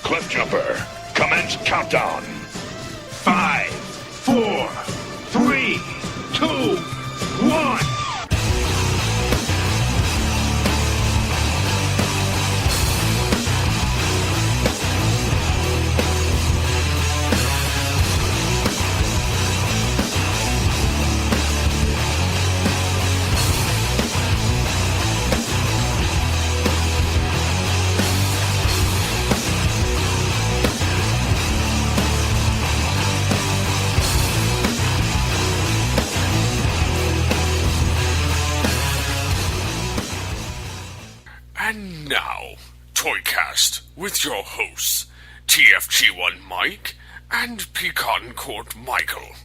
Cliff Jumper. Commence countdown. 5, 4, 3, 2, 1. And now, ToyCast with your hosts, TFG1 Mike and Pecan Court Michael.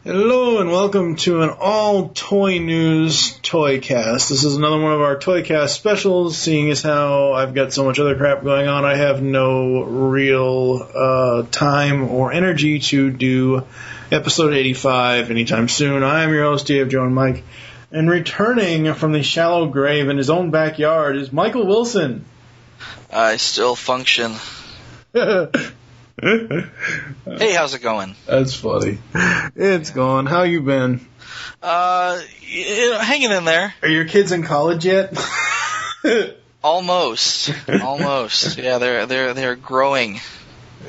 Hello and welcome to an all-toy news ToyCast. This is another one of our ToyCast specials, seeing as how I've got so much other crap going on, I have no real time or energy to do episode 85 anytime soon. I am your host, TFG1 Mike. And returning from the shallow grave in his own backyard is Michael Wilson. I still function. Hey, how's it going? That's funny. It's going. How you been? Hanging in there. Are your kids in college yet? Almost. Yeah, they're growing.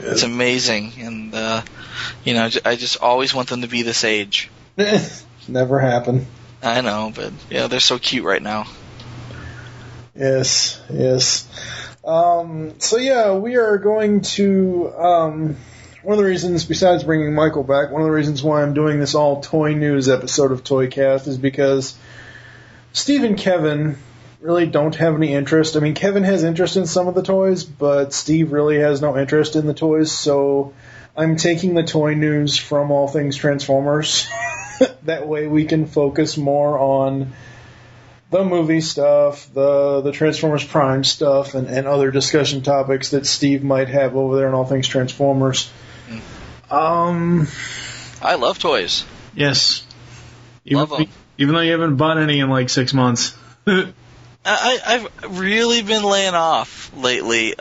It's amazing, and I just always want them to be this age. Never happened. I know, but yeah, they're so cute right now. Yes. So yeah, we are going to, one of the reasons, besides bringing Michael back, one of the reasons why I'm doing this all toy news episode of ToyCast is because Steve and Kevin really don't have any interest. I mean, Kevin has interest in some of the toys, but Steve really has no interest in the toys, so I'm taking the toy news from All Things Transformers. That way we can focus more on the movie stuff, the Transformers Prime stuff, and other discussion topics that Steve might have over there in All Things Transformers. I love toys. Yes. Love them. Even though you haven't bought any in like 6 months. I've really been laying off lately.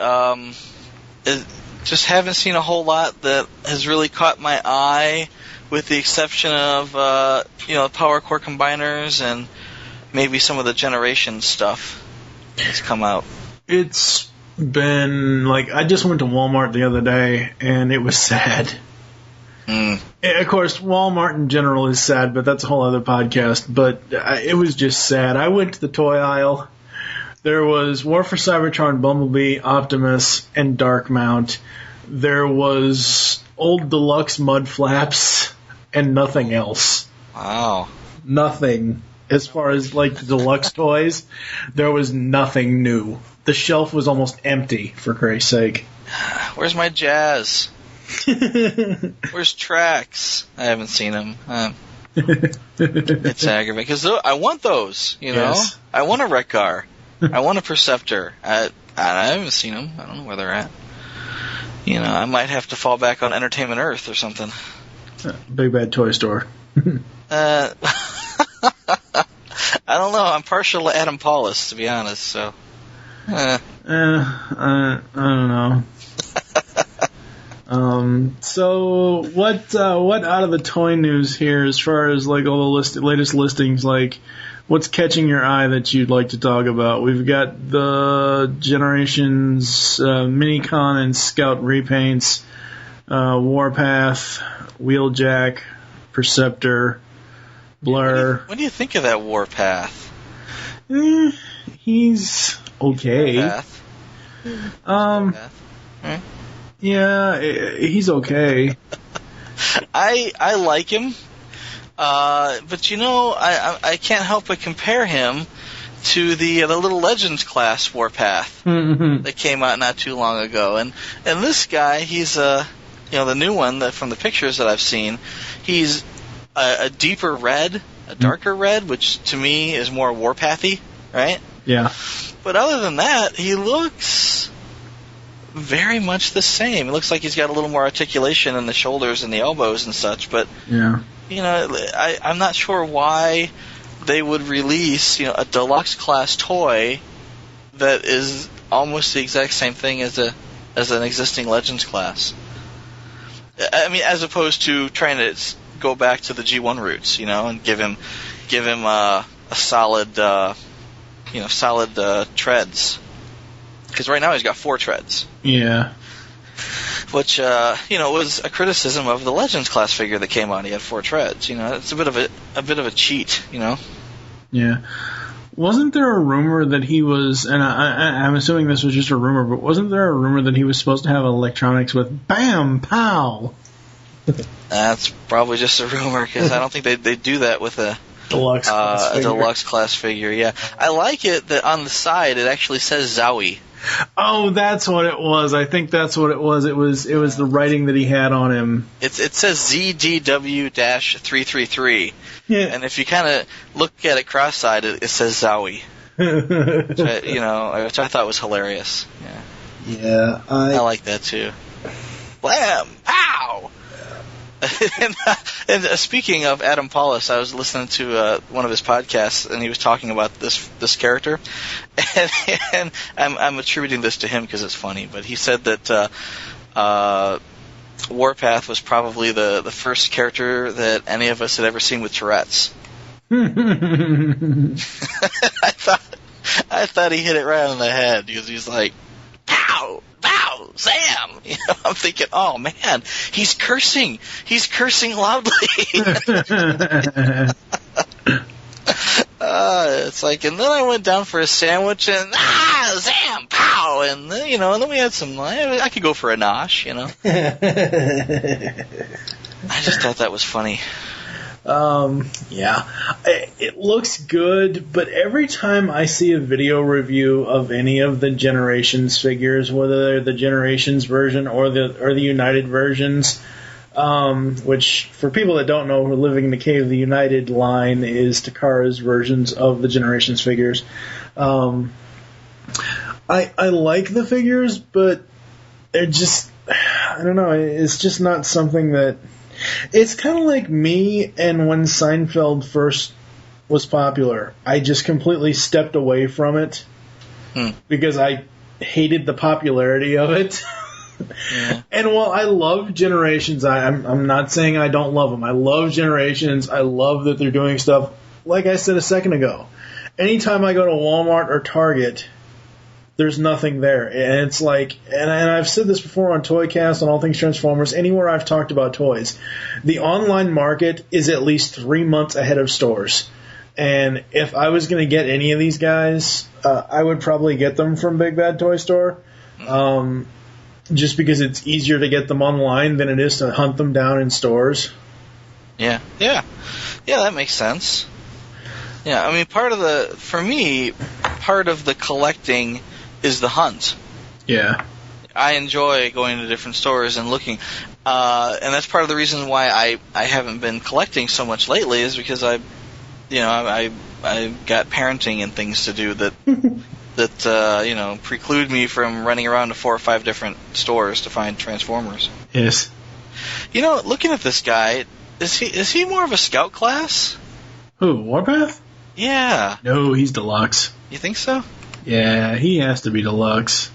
Just haven't seen a whole lot that has really caught my eye, with the exception of Power Core Combiners and maybe some of the Generation stuff that's come out. It's been, like, I just went to Walmart the other day, and it was sad. Of course, Walmart in general is sad, but that's a whole other podcast. But it was just sad. I went to the toy aisle. There was War for Cybertron, Bumblebee, Optimus, and Darkmount. There was old deluxe mud flaps and nothing else. Wow. Nothing. As far as, like, the deluxe toys, there was nothing new. The shelf was almost empty, for Christ's sake. Where's my Jazz? Where's Trax? I haven't seen him. It's aggravating, because I want those, you know? Yes. I want a Wreck-Gar. I want a Perceptor. I haven't seen them. I don't know where they're at. I might have to fall back on Entertainment Earth or something. Big Bad Toy Store. I don't know. I'm partial to Adam Paulus, to be honest. So, I don't know. So what out of the toy news here, as far as like all the latest listings, like what's catching your eye that you'd like to talk about? We've got the Generations Minicon and Scout repaints, Warpath, Wheeljack, Perceptor, Blur. What do you think of that Warpath? He's okay. Warpath. Right? Yeah, he's okay. I like him, but I can't help but compare him to the Little Legends class Warpath that came out not too long ago, and this guy, he's the new one that from the pictures that I've seen, he's a deeper red, a darker red, which to me is more Warpathy, right? Yeah. But other than that, he looks very much the same. It looks like he's got a little more articulation in the shoulders and the elbows and such, but yeah, I'm not sure why they would release a deluxe class toy that is almost the exact same thing as an existing Legends class. I mean, as opposed to trying to go back to the G1 roots, and give him a solid, treads. Because right now he's got 4 treads. Yeah. Which, was a criticism of the Legends class figure that came out. He had 4 treads. It's a bit of a cheat. Yeah. Wasn't there a rumor that he was, and I'm assuming this was just a rumor, but wasn't there a rumor that he was supposed to have electronics with BAM, POW? That's probably just a rumor, because I don't think they do that with a deluxe class figure. Yeah, I like it that on the side it actually says Zowie. Oh, that's what it was. I think that's what it was. It was the writing that he had on him. It says ZDW-333. Yeah. And if you kind of look at it cross-eyed, it says Zowie. which I thought was hilarious. Yeah. Yeah, I like that too. Blam! Pow! and speaking of Adam Paulus, I was listening to one of his podcasts, and he was talking about this character, and I'm attributing this to him because it's funny. But he said that Warpath was probably the first character that any of us had ever seen with Tourette's. I thought he hit it right on the head because he's like, pow, pow, Sam. I'm thinking, oh man, he's cursing loudly. It's like, and then I went down for a sandwich and Sam, pow, and then, and then we had some. I could go for a nosh, I just thought that was funny. Yeah, it looks good, but every time I see a video review of any of the Generations figures, whether they're the Generations version or the United versions, which for people that don't know, who are living in the cave, the United line is Takara's versions of the Generations figures. I like the figures, but they're just, I don't know, it's just not something that. It's kind of like me and when Seinfeld first was popular. I just completely stepped away from it because I hated the popularity of it. Yeah. And while I love Generations, I'm not saying I don't love them. I love Generations. I love that they're doing stuff. Like I said a second ago, anytime I go to Walmart or Target, there's nothing there. And it's like, and I've said this before on ToyCast, on All Things Transformers, anywhere I've talked about toys, the online market is at least 3 months ahead of stores. And if I was going to get any of these guys, I would probably get them from Big Bad Toy Store, just because it's easier to get them online than it is to hunt them down in stores. Yeah, that makes sense. Yeah, I mean, part of the collecting is the hunt. Yeah. I enjoy going to different stores and looking. And that's part of the reason why I haven't been collecting so much lately is because I got parenting and things to do that preclude me from running around to 4 or 5 different stores to find Transformers. Yes. Looking at this guy, is he more of a scout class? Who, Warpath? Yeah. No, he's deluxe. You think so? Yeah, he has to be deluxe.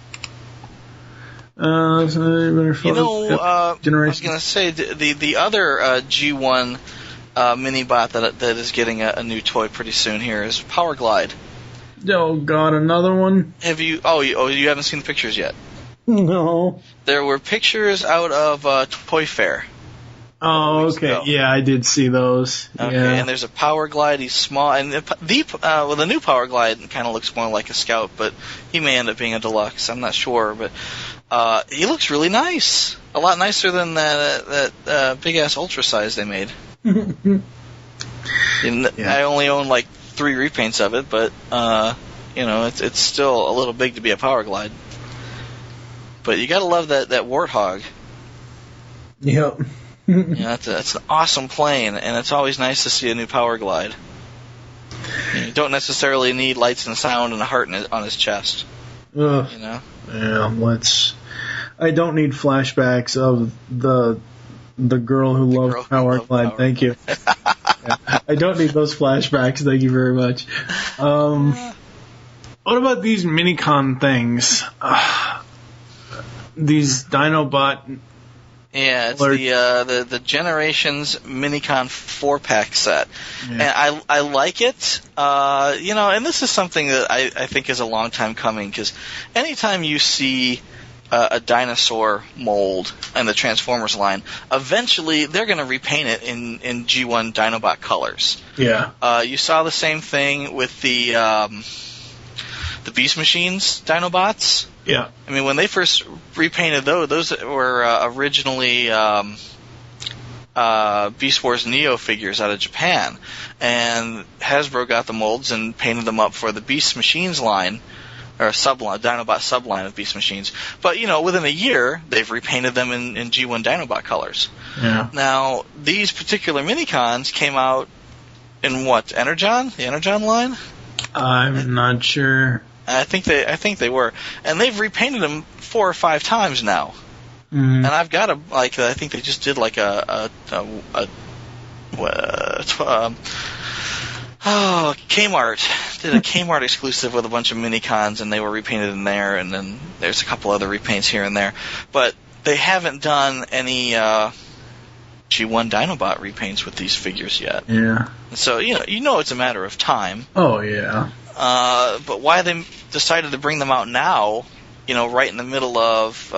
I was going to say the other G1 mini-bot that is getting a new toy pretty soon here is Power Glide. Oh God, another one? Have you? Oh, you haven't seen the pictures yet? No. There were pictures out of Toy Fair. Oh, okay. Yeah, I did see those. Okay, yeah. And there's a Power Glide. He's small, and the new Power Glide kind of looks more like a Scout, but he may end up being a deluxe. I'm not sure, but he looks really nice. A lot nicer than that big ass Ultra size they made. I only own like 3 repaints of it, but it's still a little big to be a Power Glide. But you gotta love that Warthog. Yep. It's an awesome plane, and it's always nice to see a new Power Glide. You don't necessarily need lights and sound and a heart on his chest. Yeah, I don't need flashbacks of the girl who loved Power Glide. Thank you. Yeah, I don't need those flashbacks. Thank you very much. What about these Minicon things? These Dinobot. Yeah, it's the Generations Minicon 4-pack set. Yeah. And I like it. And this is something that I think is a long time coming, because anytime you see a dinosaur mold in the Transformers line, eventually they're going to repaint it in G1 Dinobot colors. Yeah. You saw the same thing with the Beast Machines Dinobots. Yeah. I mean, when they first repainted those were originally Beast Wars Neo figures out of Japan. And Hasbro got the molds and painted them up for the Beast Machines line, or subline, Dinobot subline of Beast Machines. But, within a year, they've repainted them in G1 Dinobot colors. Yeah. Now, these particular Minicons came out in what, Energon? The Energon line? I'm not sure. I think they were, and they've repainted them 4 or 5 times now. Mm. And I've got I think they just did like Kmart did a Kmart exclusive with a bunch of Minicons, and they were repainted in there, and then there's a couple other repaints here and there, but they haven't done any G1 Dinobot repaints with these figures yet. Yeah. So it's a matter of time. Oh yeah. But why they decided to bring them out now, right in the middle of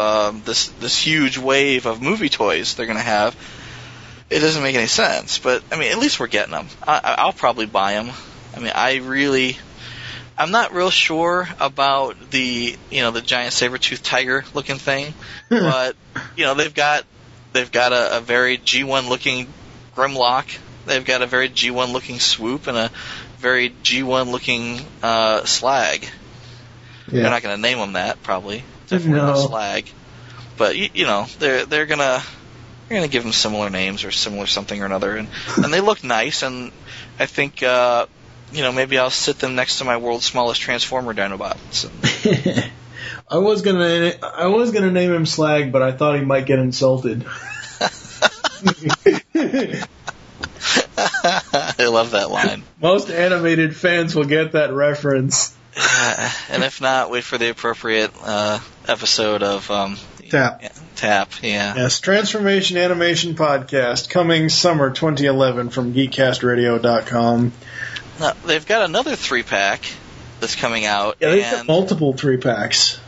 this huge wave of movie toys they're going to have, it doesn't make any sense. But, I mean, at least we're getting them. I'll probably buy them. I mean, I'm not real sure about the giant saber-toothed tiger looking thing, but, they've got a very G1 looking Grimlock. They've got a very G1 looking Swoop and a very G1 looking Slag. Yeah. They're not going to name them that, probably. Definitely not Slag. But they're gonna give them similar names or similar something or another, and they look nice. And I think maybe I'll sit them next to my world's smallest Transformer Dinobots. I was gonna name him Slag, but I thought he might get insulted. I love that line. Most animated fans will get that reference. And if not, wait for the appropriate episode of Tap. Tap, yeah. Yes, Transformation Animation Podcast, coming summer 2011 from GeekCastRadio.com. Now, they've got another 3-pack that's coming out. Yeah, they've got multiple 3-packs.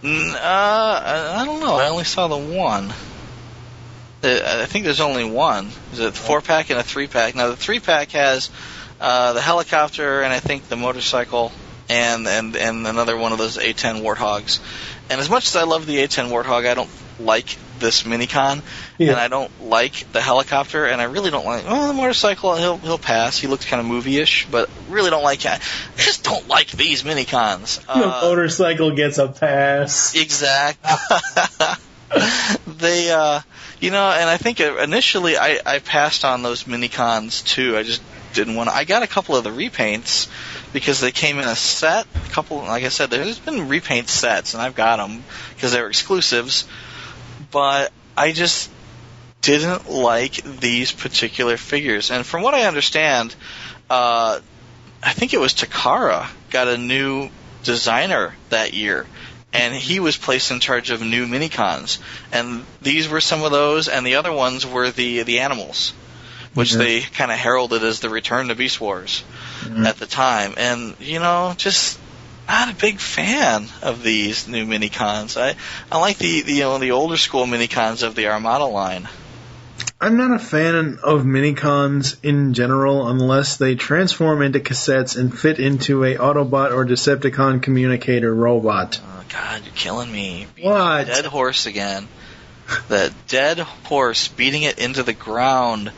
I don't know. I only saw the one. I think there's only one. Is it a 4-pack and a 3-pack? Now, the 3-pack has the helicopter and I think the motorcycle and another one of those A10 Warthogs. And as much as I love the A10 Warthog, I don't like this Minicon, and I don't like the helicopter, and I really don't like the motorcycle. He'll pass. He looks kind of movie-ish, but really don't like it. I just don't like these Minicons. The motorcycle gets a pass. Exactly. They, and I think initially I passed on those Minicons too. I just didn't want to. I got a couple of the repaints because they came in a set. A couple, like I said, there's been repaint sets, and I've got them because they were exclusives. But I just didn't like these particular figures. And from what I understand, I think it was Takara got a new designer that year. And he was placed in charge of new Minicons. And these were some of those, and the other ones were the animals, which they kind of heralded as the return to Beast Wars at the time. And, just not a big fan of these new Minicons. I like the older school Minicons of the Armada line. I'm not a fan of Minicons in general unless they transform into cassettes and fit into a Autobot or Decepticon communicator robot. Oh, God, you're killing me. What? Dead horse again. The dead horse beating it into the ground.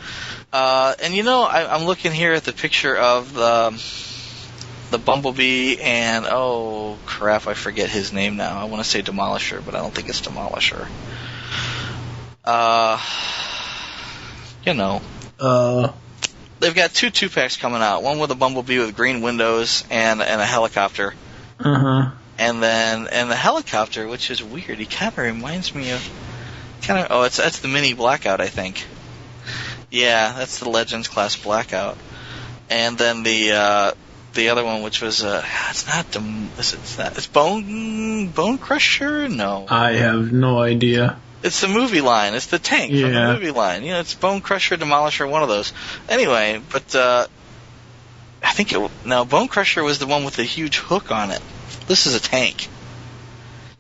And I'm looking here at the picture of the Bumblebee and, oh crap, I forget his name now. I want to say Demolisher, but I don't think it's Demolisher. They've got two packs coming out. One with a Bumblebee with green windows and a helicopter. And the helicopter, which is weird, he kind of reminds me of that's the mini Blackout, I think. Yeah, that's the Legends class Blackout. And then the the other one, which was it's Bone Crusher? No, I have no idea. it's the movie line. It's the tank from the movie line. It's Bone Crusher, Demolisher, one of those. Anyway, but I think Bone Crusher was the one with the huge hook on it. This is a tank.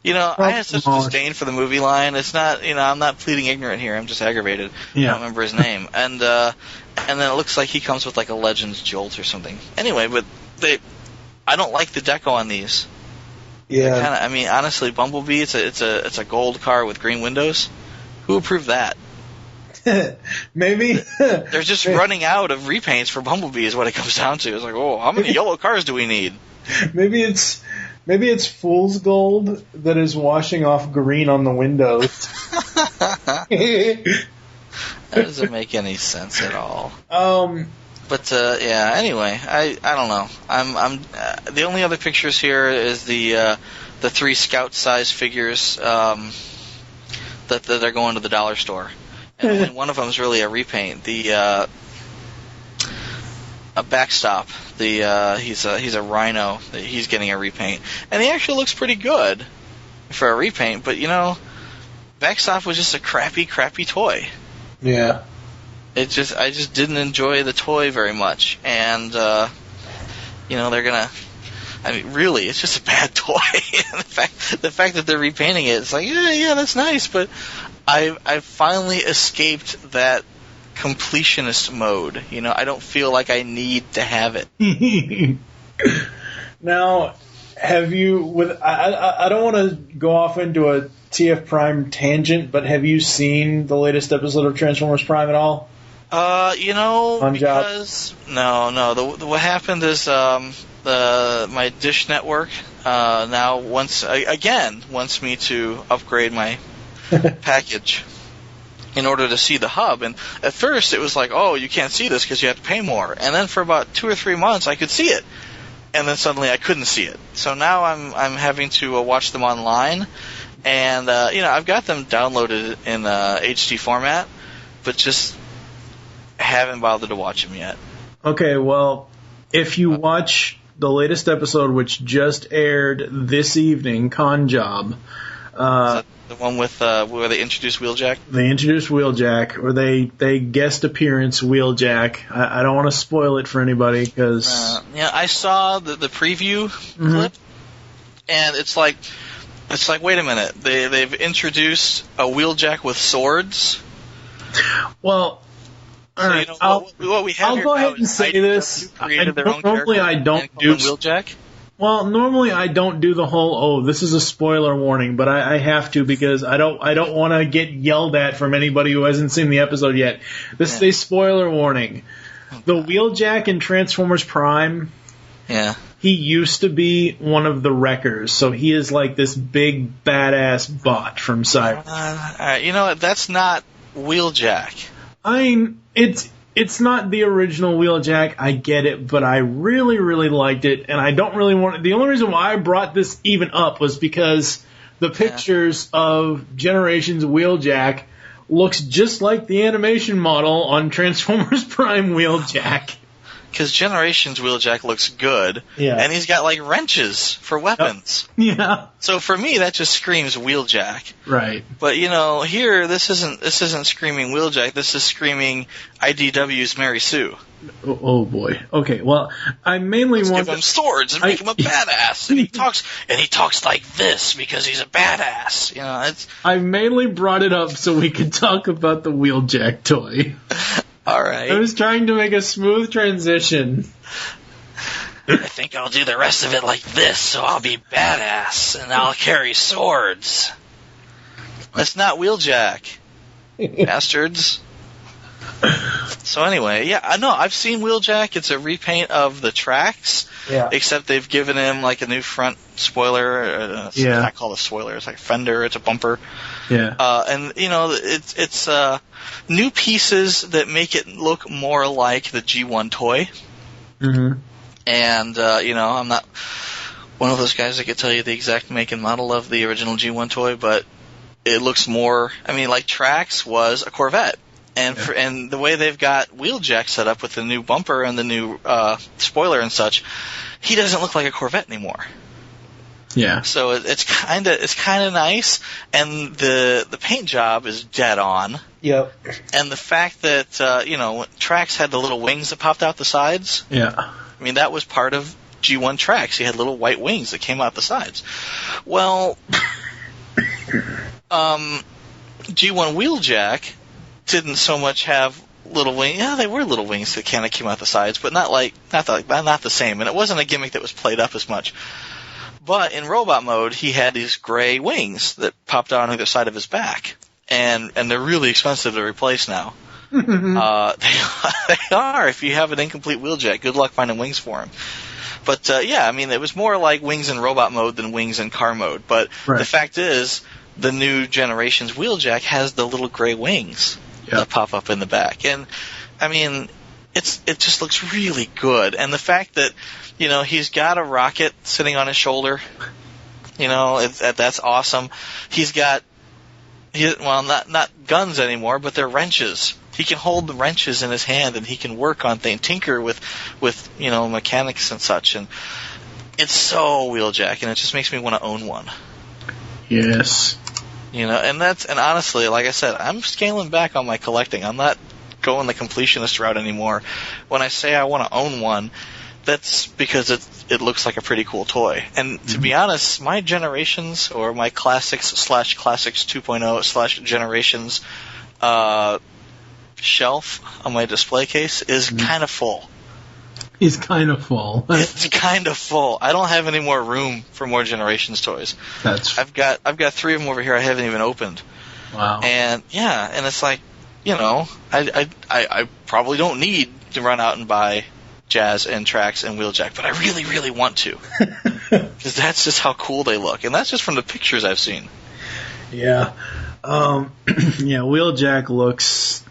I had such disdain for the movie line. It's not, I'm not pleading ignorant here. I'm just aggravated. Yeah. I don't remember his name. And then it looks like he comes with like a Legends Jolt or something. Anyway, but I don't like the deco on these. Yeah. Honestly, Bumblebee, it's a gold car with green windows. Who approved that? Maybe. They're just running out of repaints for Bumblebee is what it comes down to. It's like, how many yellow cars do we need? Maybe it's fool's gold that is washing off green on the windows. That doesn't make any sense at all. But anyway, I don't know. I'm the only other pictures here is the 3 scout-sized figures that they're going to the dollar store, and only one of them is really a repaint. A backstop. He's a Rhino. He's getting a repaint, and he actually looks pretty good for a repaint. But backstop was just a crappy toy. Yeah. I just didn't enjoy the toy very much, and they're gonna. Really, it's just a bad toy. the fact that they're repainting it, it's like, yeah, that's nice, but I finally escaped that completionist mode. I don't feel like I need to have it. Now, have you? I don't want to go off into a TF Prime tangent, but have you seen the latest episode of Transformers Prime at all? Because no. What happened is my Dish network now wants me to upgrade my package in order to see the hub. And at first it was like, you can't see this because you have to pay more. And then for about 2 or 3 months I could see it, and then suddenly I couldn't see it. So now I'm having to watch them online, and I've got them downloaded in HD format, but just haven't bothered to watch them yet. Okay, well, if you watch the latest episode, which just aired this evening, Con Job. Is that the one with where they introduce Wheeljack? They introduce Wheeljack, or they guest appearance Wheeljack. I don't want to spoil it for anybody because I saw the preview clip, and it's like wait a minute, they've introduced a Wheeljack with swords. Well. All right, what we have I'll here go now ahead and say this. Normally I don't do Wheeljack. Well, normally I don't do the whole this is a spoiler warning, but I have to because I don't want to get yelled at from anybody who hasn't seen the episode yet. This is a spoiler warning. The Wheeljack in Transformers Prime. Yeah. He used to be one of the Wreckers, so he is like this big badass bot from Cyber. All right, you know what? That's not Wheeljack. It's not the original Wheeljack, I get it, but I really, really liked it, and I don't really want... The only reason why I brought this even up was because the pictures of Generations Wheeljack looks just like the animation model on Transformers Prime Wheeljack. Because Generations Wheeljack looks good, and he's got like wrenches for weapons. Yeah. So for me, that just screams Wheeljack. Right. But here this isn't screaming Wheeljack. This is screaming IDW's Mary Sue. Oh boy. Okay. Well, I mainly want give him swords and make him a badass. And he talks like this because he's a badass. I mainly brought it up so we could talk about the Wheeljack toy. All right. I was trying to make a smooth transition. I think I'll do the rest of it like this, so I'll be badass, and I'll carry swords. That's not Wheeljack, bastards. So anyway, I've seen Wheeljack. It's a repaint of the tracks, except they've given him like a new front spoiler. It's not called a spoiler. It's like a fender. It's a bumper. Yeah. And it's new pieces that make it look more like the G1 toy. Mm-hmm. And I'm not one of those guys that could tell you the exact make and model of the original G1 toy, but it looks more. I mean, like Trax was a Corvette. And the way they've got Wheeljack set up with the new bumper and the new spoiler and such, he doesn't look like a Corvette anymore. Yeah. So it's kind of nice, and the paint job is dead on. Yep. And the fact that Trax had the little wings that popped out the sides. Yeah. I mean, that was part of G1 Trax. He had little white wings that came out the sides. Well, G1 Wheeljack didn't so much have little wings. Yeah, they were little wings that kind of came out the sides, but not the same. And it wasn't a gimmick that was played up as much. But in robot mode, he had these gray wings that popped out on either side of his back, and they're really expensive to replace now. They are. If you have an incomplete Wheeljack, good luck finding wings for him. But I mean, it was more like wings in robot mode than wings in car mode. But the fact is, the new generation's Wheeljack has the little gray wings that pop up in the back, and I mean, it just looks really good. And the fact that he's got a rocket sitting on his shoulder, that's awesome. He's got not guns anymore, but they're wrenches. He can hold the wrenches in his hand, and he can work on things, tinker with mechanics and such. And it's so Wheeljack, and it just makes me want to own one. Yes. And honestly, like I said, I'm scaling back on my collecting. I'm not going the completionist route anymore. When I say I want to own one, that's because it looks like a pretty cool toy. And to be honest, my Generations, or my Classics / Classics 2.0 / Generations shelf on my display case is kind of full. He's kind of full. It's kind of full. I don't have any more room for more Generations toys. I've got 3 of them over here I haven't even opened. Wow. And it's like, I probably don't need to run out and buy Jazz and Trax and Wheeljack, but I really, really want to, because that's just how cool they look, and that's just from the pictures I've seen. Yeah. Wheeljack looks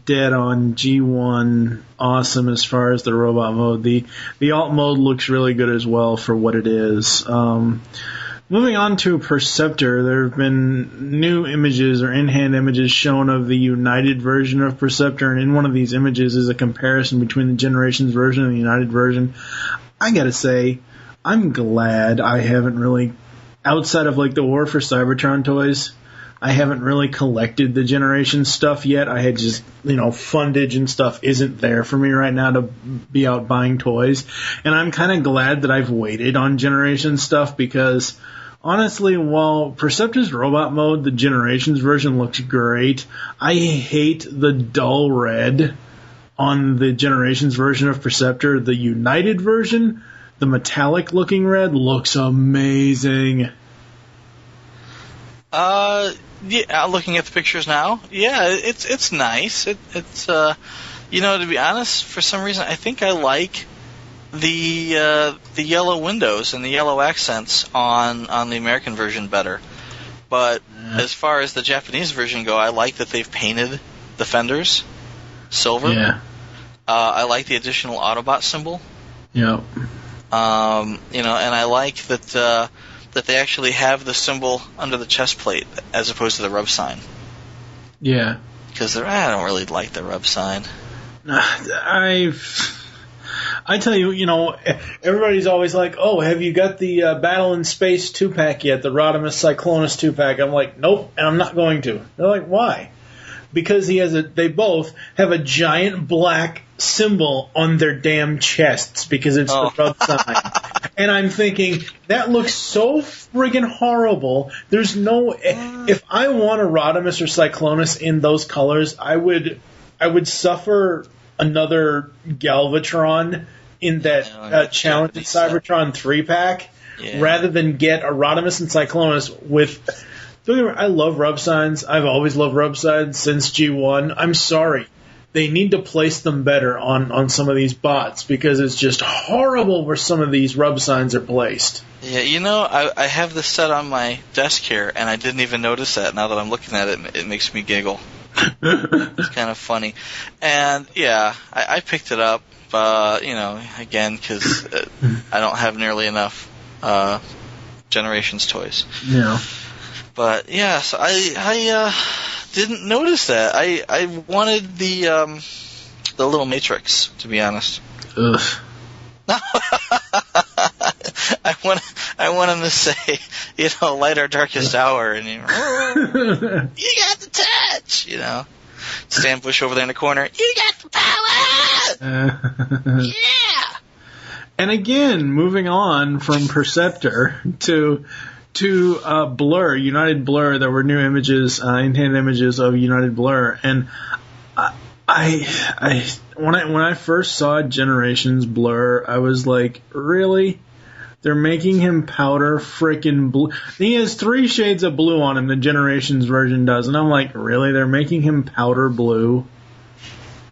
dead on G1 awesome as far as the robot mode. The alt mode looks really good as well for what it is. Moving on to Perceptor, there have been new images or in-hand images shown of the United version of Perceptor, and in one of these images is a comparison between the Generations version and the United version. I gotta say, I'm glad I haven't really, outside of like the War for Cybertron toys, I haven't really collected the Generations stuff yet. I had just, fundage and stuff isn't there for me right now to be out buying toys. And I'm kind of glad that I've waited on Generations stuff, because honestly, while Perceptor's robot mode, the Generations version looks great, I hate the dull red on the Generations version of Perceptor. The United version, the metallic looking red, looks amazing. Looking at the pictures now, it's nice. It's to be honest, for some reason, I think I like the yellow windows and the yellow accents on the American version better. But as far as the Japanese version go, I like that they've painted the fenders silver. Yeah. I like the additional Autobot symbol. Yep. And I like that they actually have the symbol under the chest plate as opposed to the rub sign. Yeah. Because I don't really like the rub sign. I tell you, everybody's always like, oh, have you got the Battle in Space 2-pack yet, the Rodimus Cyclonus 2-pack? I'm like, nope, and I'm not going to. They're like, why? Because they both have a giant black symbol on their damn chests, because it's the rub sign. And I'm thinking, that looks so friggin' horrible. There's no... If I want a Rodimus or Cyclonus in those colors, I would suffer another Galvatron in that Challenge Cybertron 3-pack, rather than get a Rodimus and Cyclonus with... I love rub signs. I've always loved rub signs since G1. I'm sorry. They need to place them better on some of these bots, because it's just horrible where some of these rub signs are placed. Yeah, I have this set on my desk here, and I didn't even notice that. Now that I'm looking at it, it makes me giggle. It's kind of funny. And, I picked it up, again, because I don't have nearly enough Generations toys. Yeah. But, so I didn't notice that. I wanted the little matrix, to be honest. Ugh. I want him to say, light our darkest hour, and you got the touch, Stan Bush over there in the corner, you got the power, yeah. And again, moving on from Perceptor to Blur, United Blur. There were new images, in-hand images of United Blur, and when I first saw Generations Blur, I was like, really? They're making him powder frickin' blue. He has 3 shades of blue on him, the Generations version does, and I'm like, really? They're making him powder blue?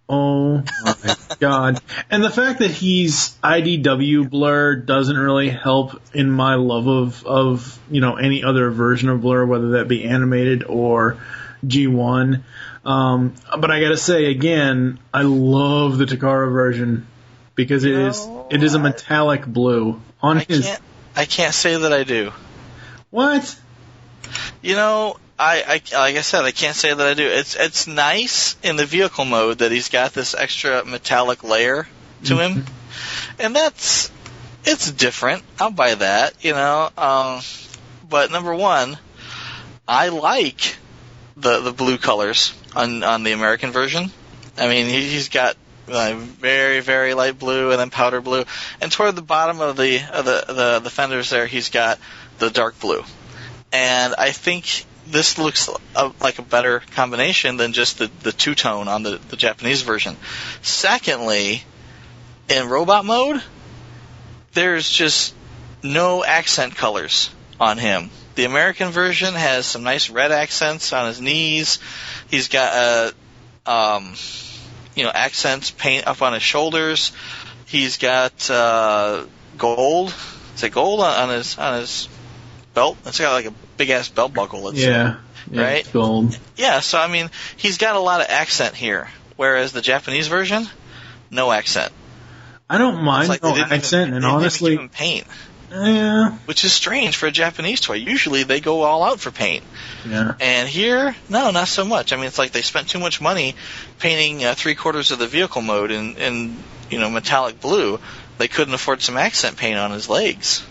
Oh my god. And the fact that he's IDW Blur doesn't really help in my love of any other version of Blur, whether that be animated or G1. But I gotta say again, I love the Takara version because it is a metallic blue on his. I can't say that I do. What? I like I said, I can't say that I do. It's nice in the vehicle mode that he's got this extra metallic layer to him, and it's different. I'll buy that, But number one, I like the blue colors on the American version. I mean, he's got very, very light blue and then powder blue, and toward the bottom of the fenders there, he's got the dark blue. And I think this looks like a better combination than just the two-tone on the Japanese version. Secondly, in robot mode, there's just no accent colors on him. The American version has some nice red accents on his knees. He's got accents paint up on his shoulders. He's got gold. Is it gold on his belt? It's got like a big ass belt buckle. Let's say, right? Gold. Yeah. So I mean, he's got a lot of accent here, whereas the Japanese version, no accent. I don't mind no accent, and honestly, they didn't even paint. Yeah. Which is strange for a Japanese toy. Usually they go all out for paint. Yeah. And here, no, not so much. I mean, it's like they spent too much money painting 3/4 of the vehicle mode in metallic blue. They couldn't afford some accent paint on his legs.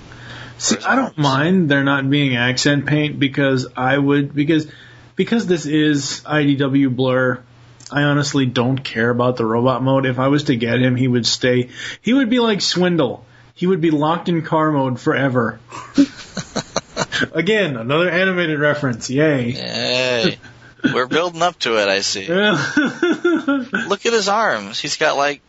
See, I don't mind there not being accent paint because this is IDW Blur. I honestly don't care about the robot mode. If I was to get him, he would stay. He would be like Swindle. He would be locked in car mode forever. Again, another animated reference. Yay. Hey, we're building up to it, I see. Look at his arms. He's got like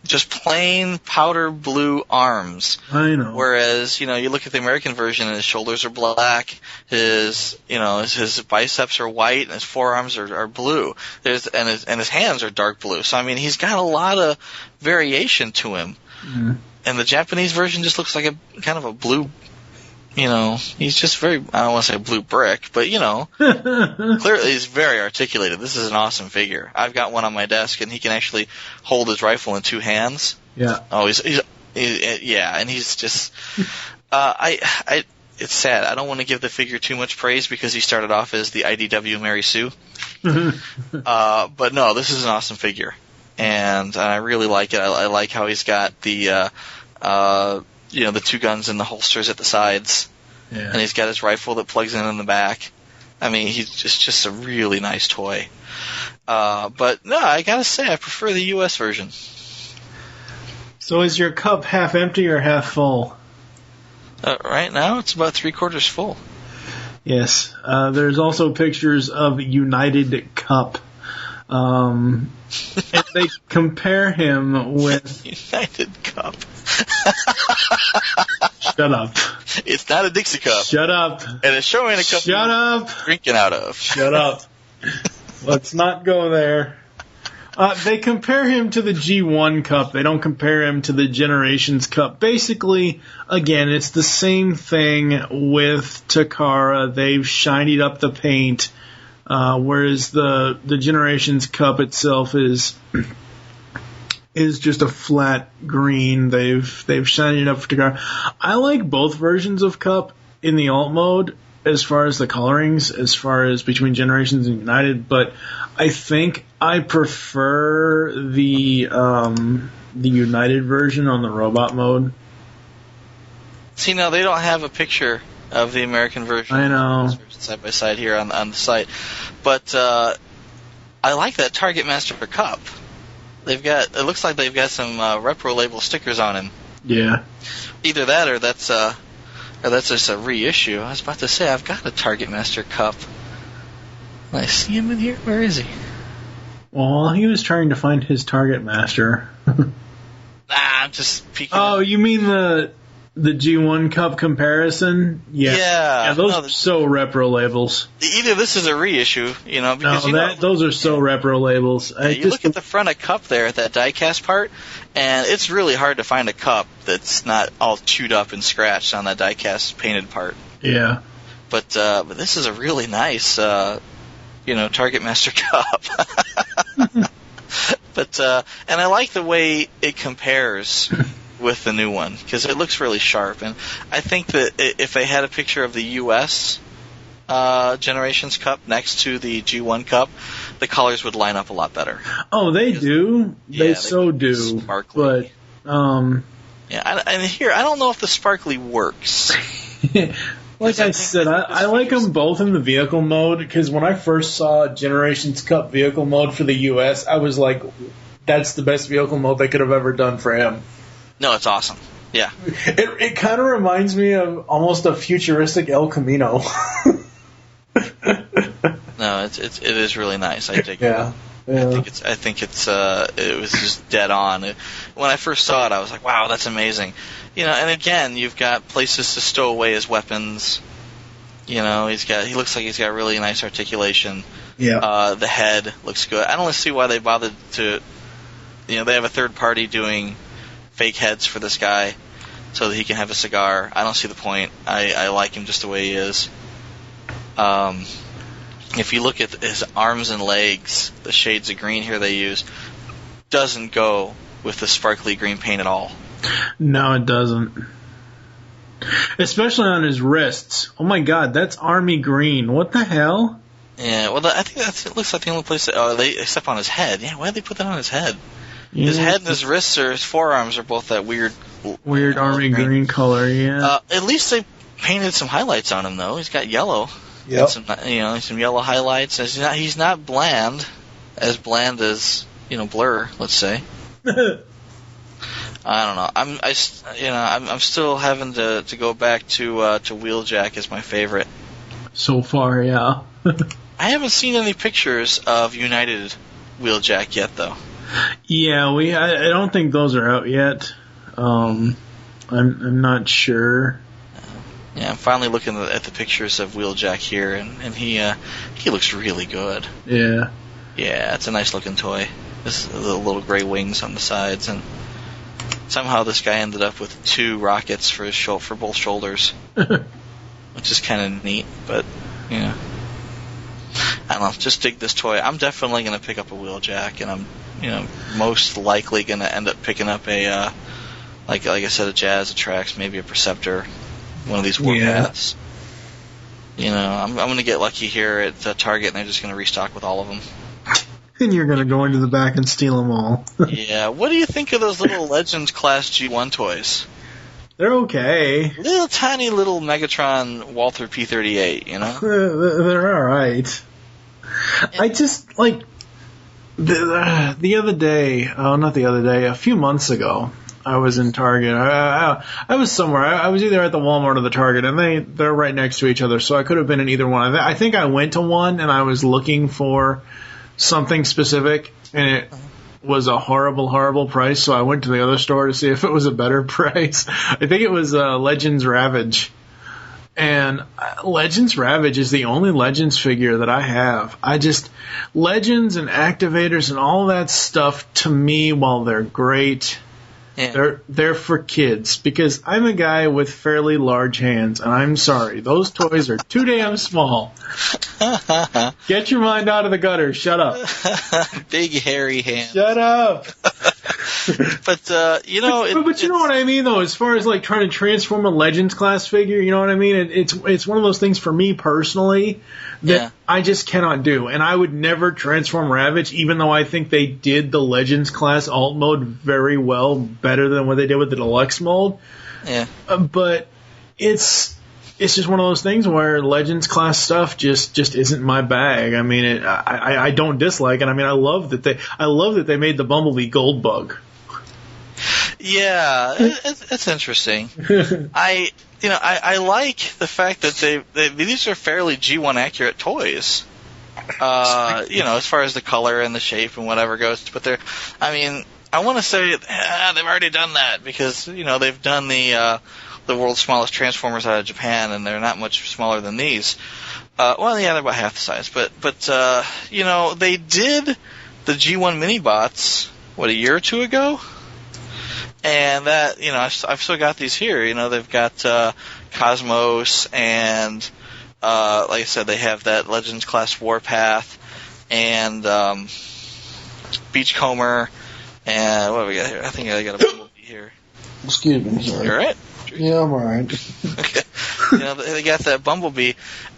just plain powder blue arms. I know. Whereas, you look at the American version and his shoulders are black, his biceps are white, and his forearms are blue. And his hands are dark blue. So I mean, he's got a lot of variation to him. Mm. And the Japanese version just looks like a kind of a blue, he's just very, I don't want to say blue brick, but clearly he's very articulated. This is an awesome figure. I've got one on my desk, and he can actually hold his rifle in 2 hands. Yeah. Oh, and he's just, it's sad. I don't want to give the figure too much praise because he started off as the IDW Mary Sue. But no, this is an awesome figure. And I really like it. I like how he's got the 2 guns in the holsters at the sides, and he's got his rifle that plugs in the back. I mean, he's just a really nice toy. But no, I gotta say, I prefer the U.S. version. So is your cup half empty or half full? Right now, it's about 3/4 full. Yes. There's also pictures of United Cup. And they compare him with United Cup. Shut up. It's not a Dixie cup. Shut up. And it's showing a cup. Shut up. Drinking out of. Shut up. Let's not go there. They compare him to the G1 Cup. They don't compare him to the Generations Cup. Basically, again, it's the same thing with Takara. They've shinied up the paint. Whereas the Generations Cup itself is just a flat green. They've shined it up for Takara. I like both versions of Cup in the alt mode. as far as the colorings, as far as between Generations and United, but I think I prefer the United version on the robot mode. See, now they don't have a picture of the American version. I know. Side by side here on the site. But I like that Target Master Cup. It looks like they've got some repro label stickers on him. Yeah. Either that or that's just a reissue. I was about to say, I've got a Target Master Cup. Can I see him in here? Where is he? Well, he was trying to find his Target Master. I'm just peeking. Oh, you mean the G1 Cup comparison? Yeah, those are so repro labels. Either this is a reissue, because those are so repro labels. You look at the front of Cup there at that diecast part, and it's really hard to find a Cup that's not all chewed up and scratched on that diecast painted part. Yeah, but this is a really nice, Target Master Cup. But and I like the way it compares with the new one, because it looks really sharp, and I think that if they had a picture of the U.S. Generations Cup next to the G1 Cup, the colors would line up a lot better. Oh, they do. They so do. Sparkly. But and here I don't know if the sparkly works. Like I said, I like them both in the vehicle mode, because when I first saw Generations Cup vehicle mode for the U.S., I was like, that's the best vehicle mode they could have ever done for him. No, it's awesome. Yeah. It kind of reminds me of almost a futuristic El Camino. No, it is really nice. I dig it. Yeah. I think it was just dead on. When I first saw it, I was like, wow, that's amazing. And again, you've got places to stow away his weapons. He looks like he's got really nice articulation. Yeah. The head looks good. I don't see why they bothered to, they have a third party doing fake heads for this guy so that he can have a cigar. I don't see the point. I like him just the way he is. If you look at his arms and legs, the shades of green here they use doesn't go with the sparkly green paint at all. No, it doesn't. Especially on his wrists. Oh my God, that's army green. What the hell? Yeah, well, I think it looks like the only place except on his head. Yeah, why did they put that on his head? Yeah, his head and his wrists or his forearms are both that weird army green color. Yeah. At least they painted some highlights on him, though. He's got yellow. Yep. Some yellow highlights. He's not bland as Blur, let's say. I don't know. I'm still having to go back to Wheeljack as my favorite. So far, yeah. I haven't seen any pictures of United Wheeljack yet, though. Yeah, I don't think those are out yet. I'm not sure. Yeah, I'm finally looking at the pictures of Wheeljack here, and he looks really good. Yeah. Yeah, it's a nice looking toy. This the little gray wings on the sides, and somehow this guy ended up with 2 rockets for both shoulders, which is kind of neat. But I don't know. Just dig this toy. I'm definitely going to pick up a Wheeljack, and I'm most likely going to end up picking up a like I said, a Jazz, a Trax, maybe a Perceptor. One of these Warpaths. I'm going to get lucky here at Target, and they're just going to restock with all of them. And you're going to go into the back and steal them all. Yeah. What do you think of those little Legends Class G1 toys? They're okay. Little tiny little Megatron Walther P-38, They're all right. I just, like, the other day, not the other day, a few months ago, I was in Target. I was somewhere. I was either at the Walmart or the Target, and they're right next to each other, so I could have been in either one. I think I went to one, and I was looking for something specific, and it was a horrible, horrible price, so I went to the other store to see if it was a better price. I think it was Legends Ravage. And Legends Ravage is the only Legends figure that I have. Legends and Activators and all that stuff, to me, while they're great, they're for kids, because I'm a guy with fairly large hands, and I'm sorry, those toys are too damn small. Get your mind out of the gutter. Shut up. Big hairy hands. Shut up. But you know, but you know what I mean, though, as far as like trying to transform a Legends class figure, you know what I mean? It's one of those things for me personally that I just cannot do, and I would never transform Ravage, even though I think they did the Legends class alt mode very well, better than what they did with the deluxe mold. Yeah, but it's just one of those things where Legends class stuff just isn't my bag. I mean, I don't dislike it. I mean, I love that they made the Bumblebee Gold Bug. Yeah, it's interesting. I like the fact that these are fairly G1 accurate toys. As far as the color and the shape and whatever goes, but I want to say they've already done that because they've done the world's smallest Transformers out of Japan, and they're not much smaller than these. They're about half the size, but they did the G1 Minibots a year or two ago. And that, I've still got these here. They've got Cosmos, and like I said, they have that Legends class Warpath, and Beachcomber, and what have we got here? I think I got a Bumblebee here. Excuse me, sorry. You all right? Yeah, I'm all right. Okay. They got that Bumblebee,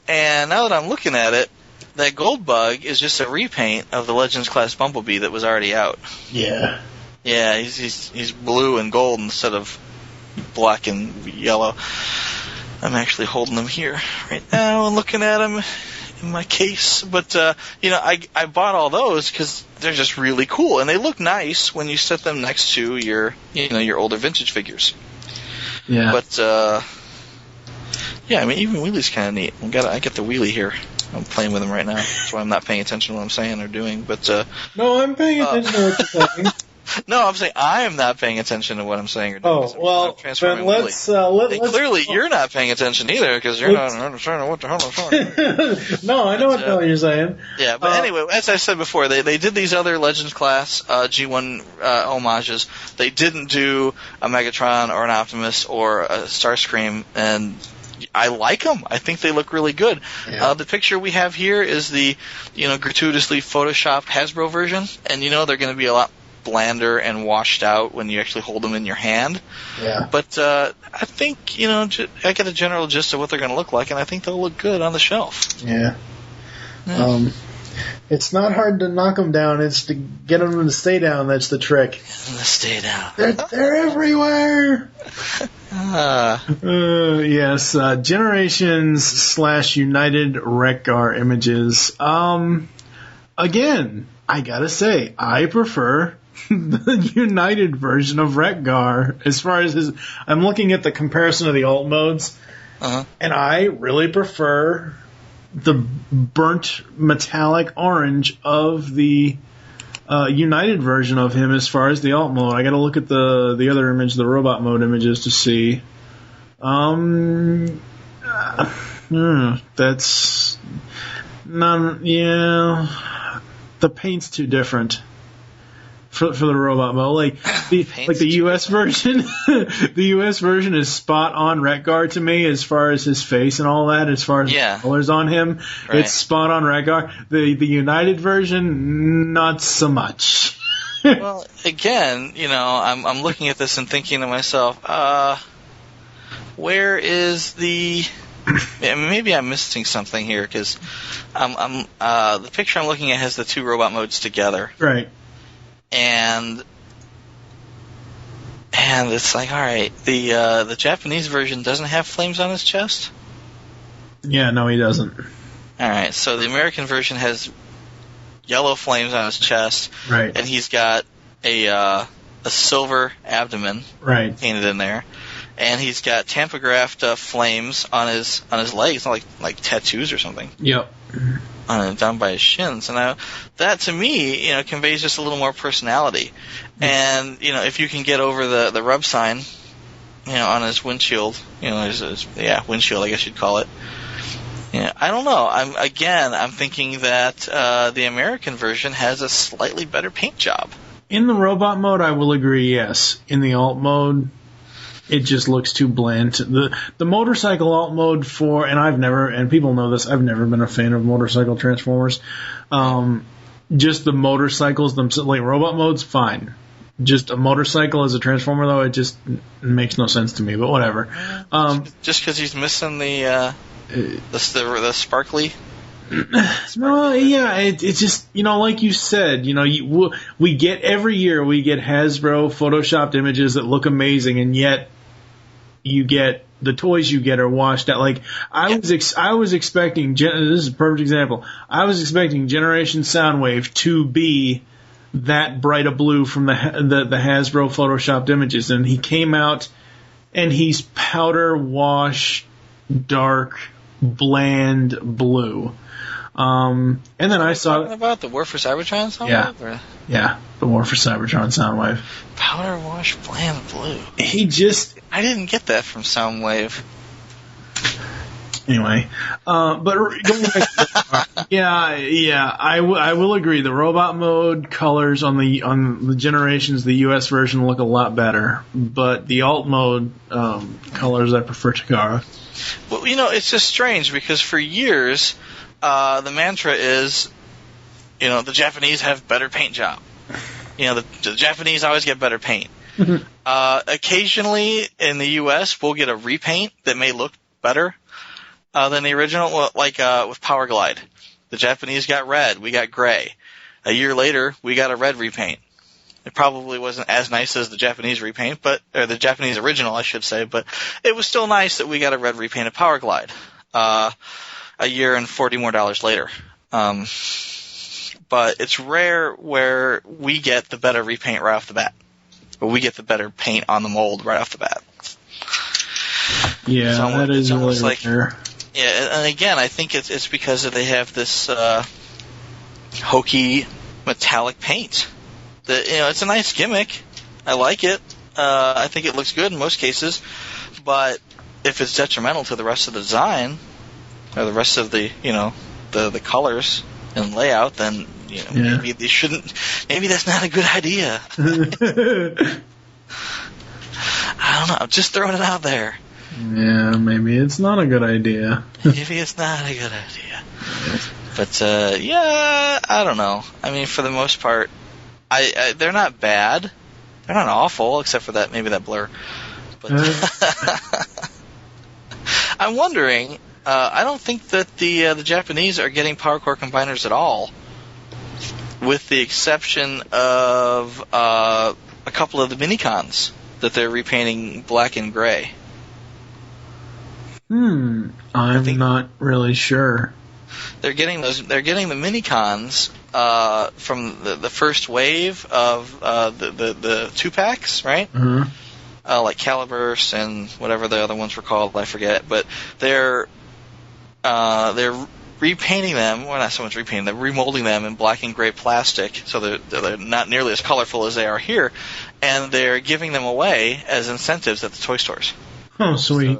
and now that I'm looking at it, that Gold Bug is just a repaint of the Legends class Bumblebee that was already out. Yeah. Yeah, he's blue and gold instead of black and yellow. I'm actually holding them here right now and looking at them in my case. But I bought all those because they're just really cool and they look nice when you set them next to your older vintage figures. Yeah. But even Wheelie's kind of neat. I got the Wheelie here. I'm playing with him right now. That's why I'm not paying attention to what I'm saying or doing. But no, I'm paying attention to what you're saying. No, I'm saying I am not paying attention to what I'm saying or doing. Oh, well, then let's clearly you're not paying attention either because you're not understanding what the hell I'm saying. No, I know what the hell you're saying. Yeah, but anyway, as I said before, they did these other Legends class G1 homages. They didn't do a Megatron or an Optimus or a Starscream, and I like them. I think they look really good. Yeah. The picture we have here is the gratuitously photoshopped Hasbro version, and they're going to be a lot blander and washed out when you actually hold them in your hand. Yeah. But I think, I get a general gist of what they're going to look like, and I think they'll look good on the shelf. Yeah. It's not hard to knock them down. It's to get them to stay down that's the trick. Get them to stay down. They're everywhere. Yes. Generations / United Wreck-Gar images. Again, I gotta say, I prefer the United version of Wreck-Gar as far as I'm looking at the comparison of the alt modes, and I really prefer the burnt metallic orange of the United version of him as far as the alt mode. I gotta look at the other image, the robot mode images to see. That's none. Yeah, the paint's too different for the robot mode. Like the US version, the US version is spot on Wreck-Gar to me as far as his face and all that. As far as the colors on him, it's spot on Wreck-Gar. The United version, not so much. Well, again, I'm looking at this and thinking to myself, where is the? Maybe I'm missing something here because the picture I'm looking at has the two robot modes together. Right. And it's like, all right, the Japanese version doesn't have flames on his chest? Yeah, no, he doesn't. All right, so the American version has yellow flames on his chest, right? And he's got a silver abdomen, right, painted in there, and he's got tampographed flames on his legs, not like tattoos or something. Yep. Down by his shins, and that to me, conveys just a little more personality. And if you can get over the rub sign, on his windshield, his windshield, I guess you'd call it. Yeah, I don't know. I'm thinking that the American version has a slightly better paint job. In the robot mode, I will agree. Yes. In the alt mode, it just looks too bland. The motorcycle alt mode and people know this, I've never been a fan of motorcycle Transformers. Just the motorcycles themselves, like robot mode's fine. just a motorcycle as a transformer, though, it just makes no sense to me. But whatever. Just because he's missing the sparkly. No, yeah, it's just, like you said, we get every year we get Hasbro photoshopped images that look amazing, and yet you get the toys you get are washed out. Like I was expecting. This is a perfect example. I was expecting Generation Soundwave to be that bright a blue from the Hasbro photoshopped images, and he came out and he's powder wash, dark, bland blue. And then I saw talking about the War for Cybertron Soundwave? Yeah, the War for Cybertron Soundwave. Powder wash bland blue. I didn't get that from Soundwave. Anyway, but going back to I will agree. The robot mode colors on the Generations, the US version, look a lot better, but the alt mode colors, I prefer Takara. Well, it's just strange because for years, the mantra is, the Japanese have better paint job. The Japanese always get better paint. Occasionally in the U.S., we'll get a repaint that may look better than the original, like with Power Glide. The Japanese got red, we got gray. A year later, we got a red repaint. It probably wasn't as nice as the Japanese repaint, or the Japanese original, I should say, but it was still nice that we got a red repaint of Power Glide. A year and $40 more later. But it's rare where we get the better repaint right off the bat. Or we get the better paint on the mold right off the bat. Yeah, that is really rare. Yeah, and again, I think it's because they have this hokey metallic paint. It's a nice gimmick. I like it. I think it looks good in most cases. But if it's detrimental to the rest of the design, or the rest of the the colors and layout, then maybe they shouldn't. Maybe that's not a good idea. I don't know. I'm just throwing it out there. Yeah, maybe it's not a good idea. Maybe it's not a good idea. But I don't know. I mean, for the most part, they're not bad. They're not awful, except for that blur. But I'm wondering. I don't think that the Japanese are getting power core combiners at all, with the exception of a couple of the minicons that they're repainting black and gray. I'm not really sure. They're getting They're getting the minicons from the first wave of the 2-packs, right? Mm-hmm. Like Caliburst and whatever the other ones were called, I forget. But they're repainting them. Well, not so much repainting them, remolding them in black and gray plastic, so they're not nearly as colorful as they are here, and they're giving them away as incentives at the toy stores. Oh, sweet.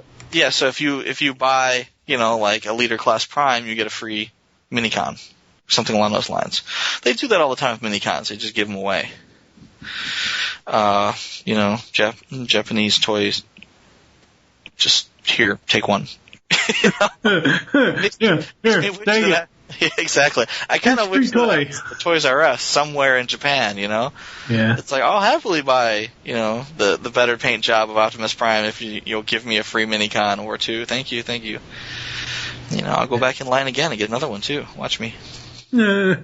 So if you buy, like a Leader Class Prime, you get a free minicon, something along those lines. They do that all the time with minicons. They just give them away. Japanese toys. Just here, take one. Exactly. I kind of wish the Toys R Us somewhere in Japan, Yeah. It's like, I'll happily buy, the better paint job of Optimus Prime if you'll give me a free minicon or two. Thank you. I'll go back in line again and get another one too. Watch me. Yeah,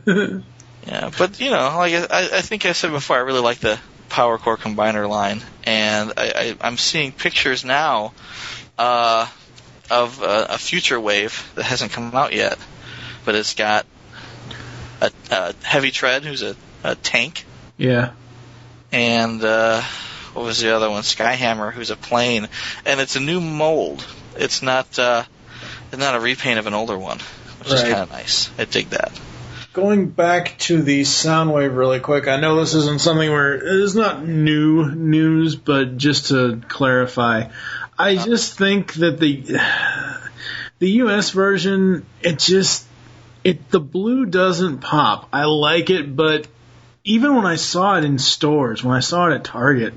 but like I think I said before, I really like the Power Core Combiner line, and I'm seeing pictures now of a future wave that hasn't come out yet, but it's got a Heavy Tread, who's a tank. Yeah. And what was the other one? Skyhammer, who's a plane, and it's a new mold. It's not a repaint of an older one, which is kind of nice. I dig that. Going back to the Soundwave really quick, I know this isn't something where it's not new news, but just to clarify, I just think that the US version, the blue doesn't pop. I like it, but even when I saw it in stores, when I saw it at Target,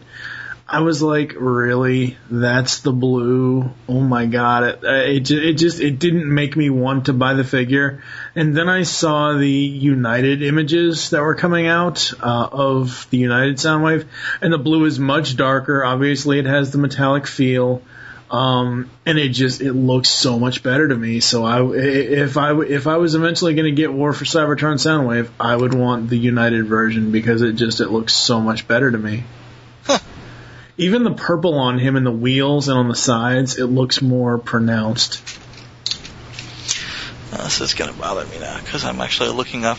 I was like, really? That's the blue? Oh my god! It didn't make me want to buy the figure. And then I saw the United images that were coming out of the United Soundwave, and the blue is much darker. Obviously, it has the metallic feel, and it looks so much better to me. So if I was eventually going to get War for Cybertron Soundwave, I would want the United version because it looks so much better to me. Huh. Even the purple on him and the wheels and on the sides, it looks more pronounced. This is going to bother me now because I'm actually looking up.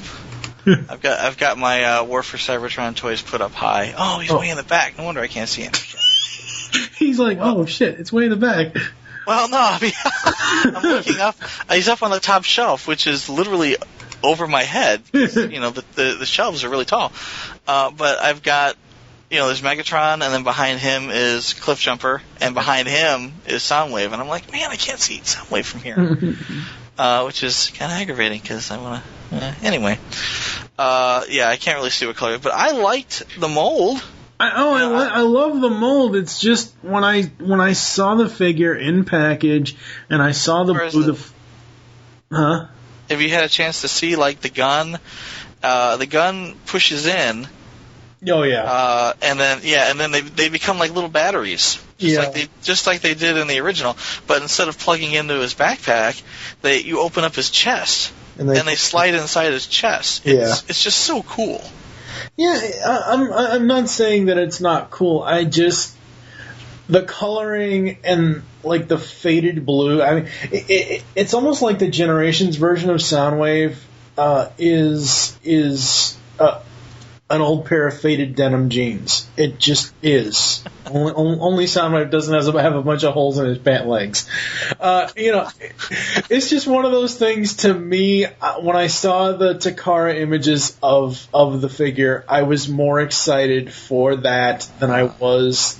I've got my War for Cybertron toys put up high. Oh, he's way in the back. No wonder I can't see him. He's like, oh shit, it's way in the back. Well, no, I mean, I'm looking up. He's up on the top shelf, which is literally over my head. You know, the shelves are really tall. But I've got, you know, there's Megatron, and then behind him is Cliffjumper, and behind him is Soundwave. And I'm like, man, I can't see Soundwave from here. Which is kind of aggravating because I want to. Anyway, yeah, I can't really see what color, but I liked the mold. I love the mold. It's just when I saw the figure in package and I saw the blue. Huh? Have you had a chance to see like the gun? The gun pushes in. Oh yeah. And then they become like little batteries. Just like they did in the original, but instead of plugging into his backpack, you open up his chest and they slide inside his chest. It's just so cool. Yeah, I'm not saying that it's not cool. I just the coloring and like the faded blue. I mean, it's almost like the Generations version of Soundwave is an old pair of faded denim jeans. It just is. Only Soundwave doesn't have a bunch of holes in his pant legs. You know, it's just one of those things to me. When I saw the Takara images of the figure, I was more excited for that than I was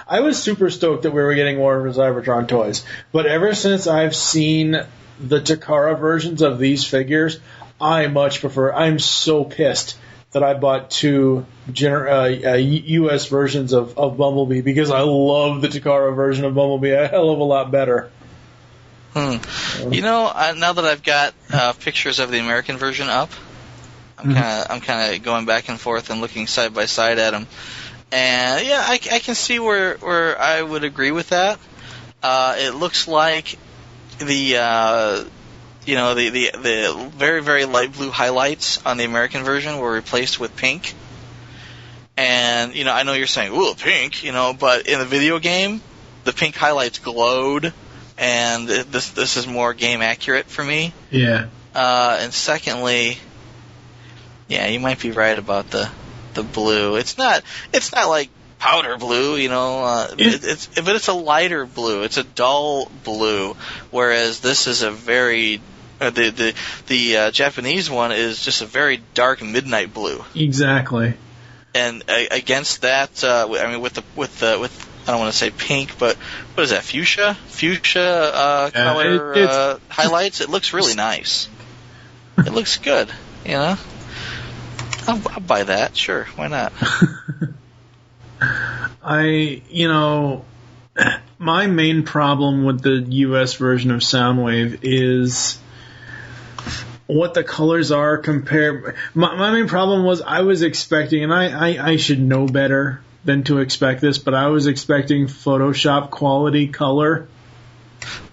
I was super stoked that we were getting War for Cybertron toys. But ever since I've seen the Takara versions of these figures, I much prefer. I'm so pissed that I bought two U.S. versions of Bumblebee because I love the Takara version of Bumblebee a hell of a lot better. You know, now that I've got pictures of the American version up, I'm kind of going back and forth and looking side by side at them, and yeah, I can see where I would agree with that. It looks like the very, very light blue highlights on the American version were replaced with pink. And, you know, I know you're saying, ooh, pink, you know, but in the video game, the pink highlights glowed, and this is more game accurate for me. Yeah. And secondly, yeah, you might be right about the blue. It's not like powder blue, you know, but it's a lighter blue. It's a dull blue, whereas this is a very the Japanese one is just a very dark midnight blue. Exactly. And against that, I mean, with I don't want to say pink, but what is that? Fuchsia color highlights. It looks really nice. It looks good. You know, I'll buy that. Sure, why not? My main problem with the U.S. version of Soundwave is what the colors are compared. My main problem was I was expecting, and I should know better than to expect this, but I was expecting Photoshop quality color.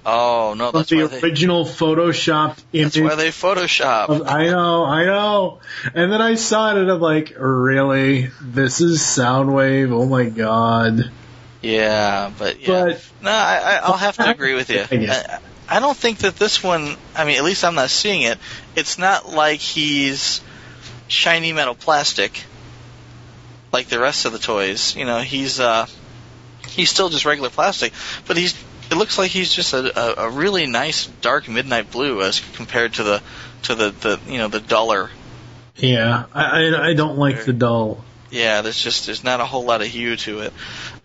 Oh, no, that's the original Photoshopped image. That's why they Photoshop. I know. And then I saw it, and I'm like, really? This is Soundwave? Oh, my God. Yeah, but no, I'll have to agree with you. I don't think that this one, I mean, at least I'm not seeing it. It's not like he's shiny metal plastic like the rest of the toys. You know, he's still just regular plastic, but it looks like he's just a really nice dark midnight blue as compared to the duller. Yeah, I don't like the dull. Yeah, there's not a whole lot of hue to it.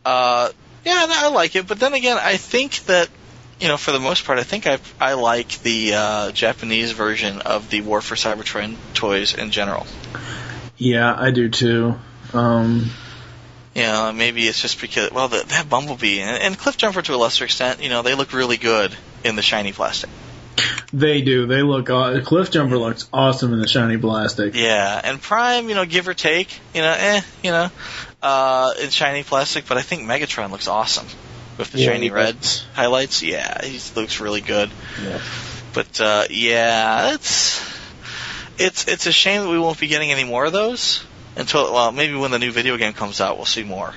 Yeah, I like it, but then again, I think that, you know, for the most part, I think I like the Japanese version of the War for Cybertron toys in general. Yeah, I do too. You maybe it's just because, well, that Bumblebee and Cliffjumper to a lesser extent, they look really good in the shiny plastic. They do. They look. Cliffjumper looks awesome in the shiny plastic. Yeah, and Prime, give or take, in shiny plastic, but I think Megatron looks awesome with the shiny red highlights. Yeah, he looks really good. Yeah. But it's a shame that we won't be getting any more of those until, well, maybe when the new video game comes out, we'll see more.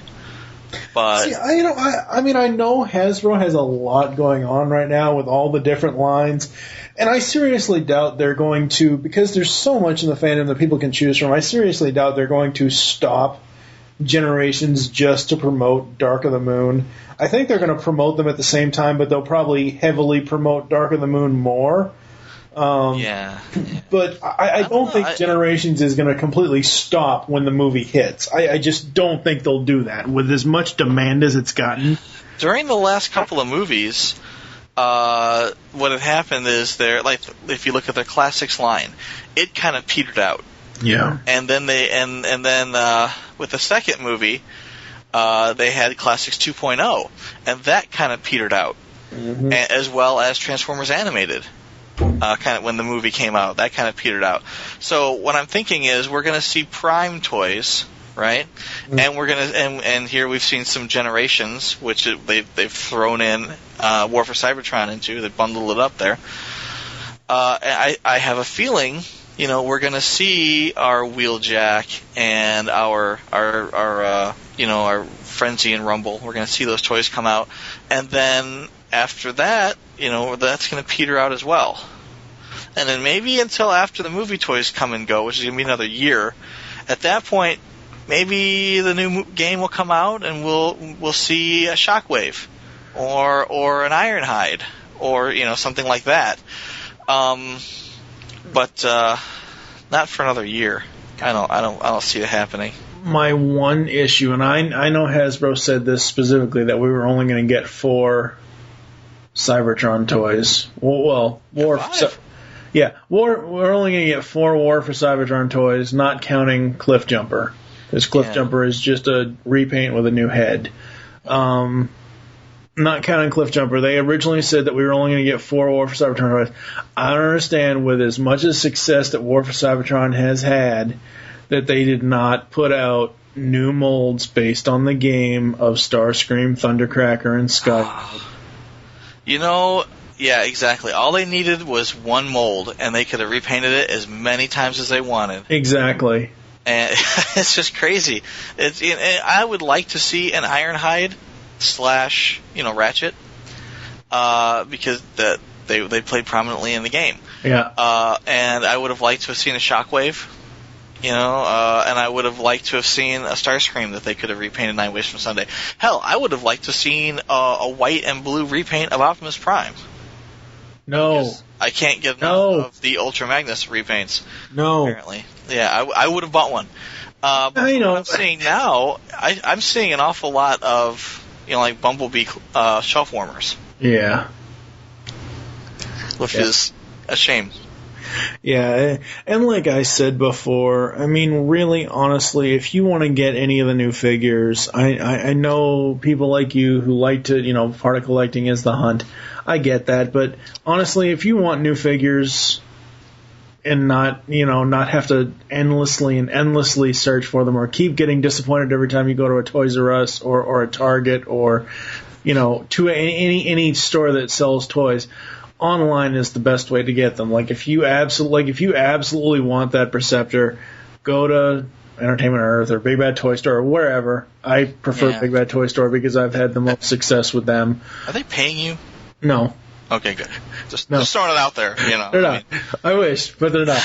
But see, I know Hasbro has a lot going on right now with all the different lines, and I seriously doubt they're going to, because there's so much in the fandom that people can choose from, I seriously doubt they're going to stop Generations just to promote Dark of the Moon. I think they're going to promote them at the same time, but they'll probably heavily promote Dark of the Moon more. But I don't think Generations is going to completely stop when the movie hits. I just don't think they'll do that with as much demand as it's gotten. During the last couple of movies, what had happened is if you look at their classics line, it kind of petered out. Yeah. And then with the second movie, they had Classics 2.0, and that kind of petered out, as well as Transformers Animated. Kind of when the movie came out, that kind of petered out. So what I'm thinking is we're going to see Prime toys, right? And we're going to and here we've seen some Generations, which they've thrown in War for Cybertron into. They bundled it up there. I have a feeling, we're going to see our Wheeljack and our Frenzy and Rumble. We're going to see those toys come out, and then after that, that's going to peter out as well. And then maybe until after the movie toys come and go, which is going to be another year, at that point, maybe the new game will come out and we'll see a Shockwave or an Ironhide or something like that. But not for another year. I don't see it happening. My one issue, and I know Hasbro said this specifically, that we were only going to get 4 Cybertron toys. We're only going to get 4 War for Cybertron toys, not counting Cliffjumper, because Cliffjumper is just a repaint with a new head. Not counting Cliffjumper, they originally said that we were only going to get 4 War for Cybertron toys. I don't understand, with as much as success that War for Cybertron has had, that they did not put out new molds based on the game of Starscream, Thundercracker, and Skywarp. Yeah, exactly. All they needed was one mold, and they could have repainted it as many times as they wanted. Exactly. And it's just crazy. I would like to see an Ironhide / Ratchet, because they played prominently in the game. Yeah. And I would have liked to have seen a Shockwave, and I would have liked to have seen a Starscream that they could have repainted 9 Ways from Sunday. Hell, I would have liked to have seen a white and blue repaint of Optimus Prime. No. Because I can't get enough of the Ultra Magnus repaints. No. Apparently. Yeah, I would have bought one. But I know. What I'm seeing now, I'm seeing an awful lot of, like Bumblebee shelf warmers. Yeah. Which is a shame. Yeah, and like I said before, really, honestly, if you want to get any of the new figures, I know people like you who like to, part of collecting is the hunt. I get that, but honestly, if you want new figures and not have to endlessly search for them or keep getting disappointed every time you go to a Toys R Us or a Target or, to any store that sells toys, online is the best way to get them. If you absolutely want that Perceptor, go to Entertainment Earth or Big Bad Toy Store or wherever. I prefer Big Bad Toy Store because I've had the most success with them. Are they paying you? No. Okay, good. Just throwing it out there. They're not. I wish, but they're not.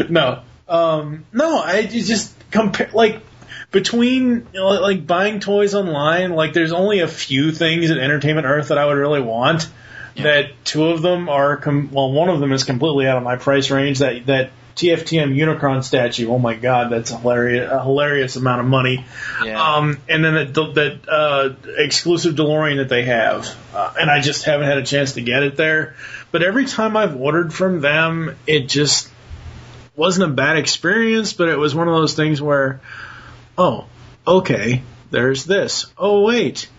No. No. I just compare between buying toys online. There's only a few things at Entertainment Earth that I would really want. Yeah. That 2 of them are one of them is completely out of my price range. That TFTM Unicron statue. Oh my God, that's a hilarious amount of money. Yeah. And then that exclusive DeLorean that they have, and I just haven't had a chance to get it there. But every time I've ordered from them, it just wasn't a bad experience. But it was one of those things where, okay, there's this. Oh, wait.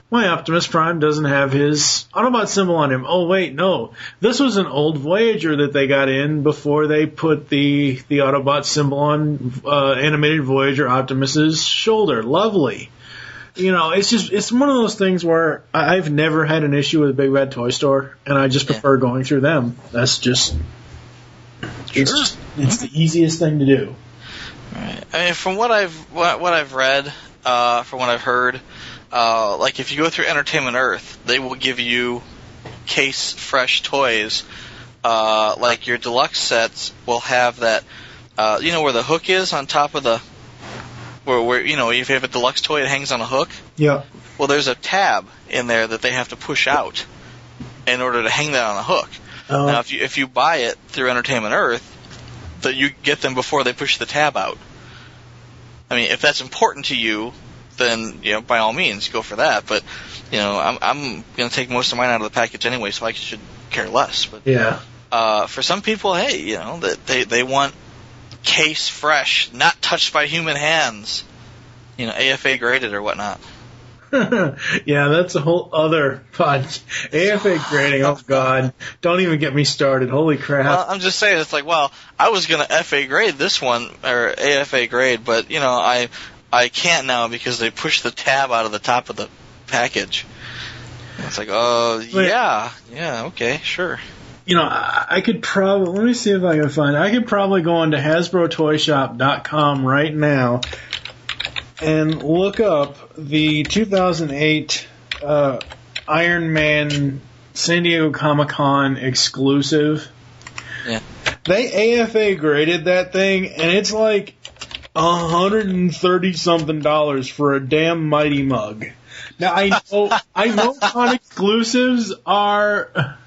My Optimus Prime doesn't have his Autobot symbol on him. Oh, wait, no. This was an old Voyager that they got in before they put the Autobot symbol on animated Voyager Optimus's shoulder. Lovely. You know, it's one of those things where I've never had an issue with a Big Bad Toy Store, and I just prefer going through them. That's just... It's the easiest thing to do. Right. I mean, from what I've read, from what I've heard, like if you go through Entertainment Earth, they will give you case fresh toys. Like your deluxe sets will have that. You know where the hook is on top of the. Where you know if you have a deluxe toy, it hangs on a hook. Yeah. Well, there's a tab in there that they have to push out in order to hang that on a hook. Now, if you buy it through Entertainment Earth, that you get them before they push the tab out. I mean, if that's important to you, then by all means go for that. But I'm going to take most of mine out of the package anyway, so I should care less. But yeah, for some people, hey, they want case fresh, not touched by human hands, AFA graded or whatnot. Yeah, that's a whole other punch. AFA grading, oh god. Don't even get me started. Holy crap. Well, I'm just saying, it's like, well, I was going to FA grade this one, or AFA grade, but, I can't now because they pushed the tab out of the top of the package. It's like, oh, yeah, okay, sure. I could probably, let me see if I can find it. I could probably go on to HasbroToyShop.com right now and look up the 2008 Iron Man San Diego Comic-Con exclusive. Yeah. They AFA graded that thing, and it's like $130-something for a damn Mighty Mug. Now, I know con exclusives are...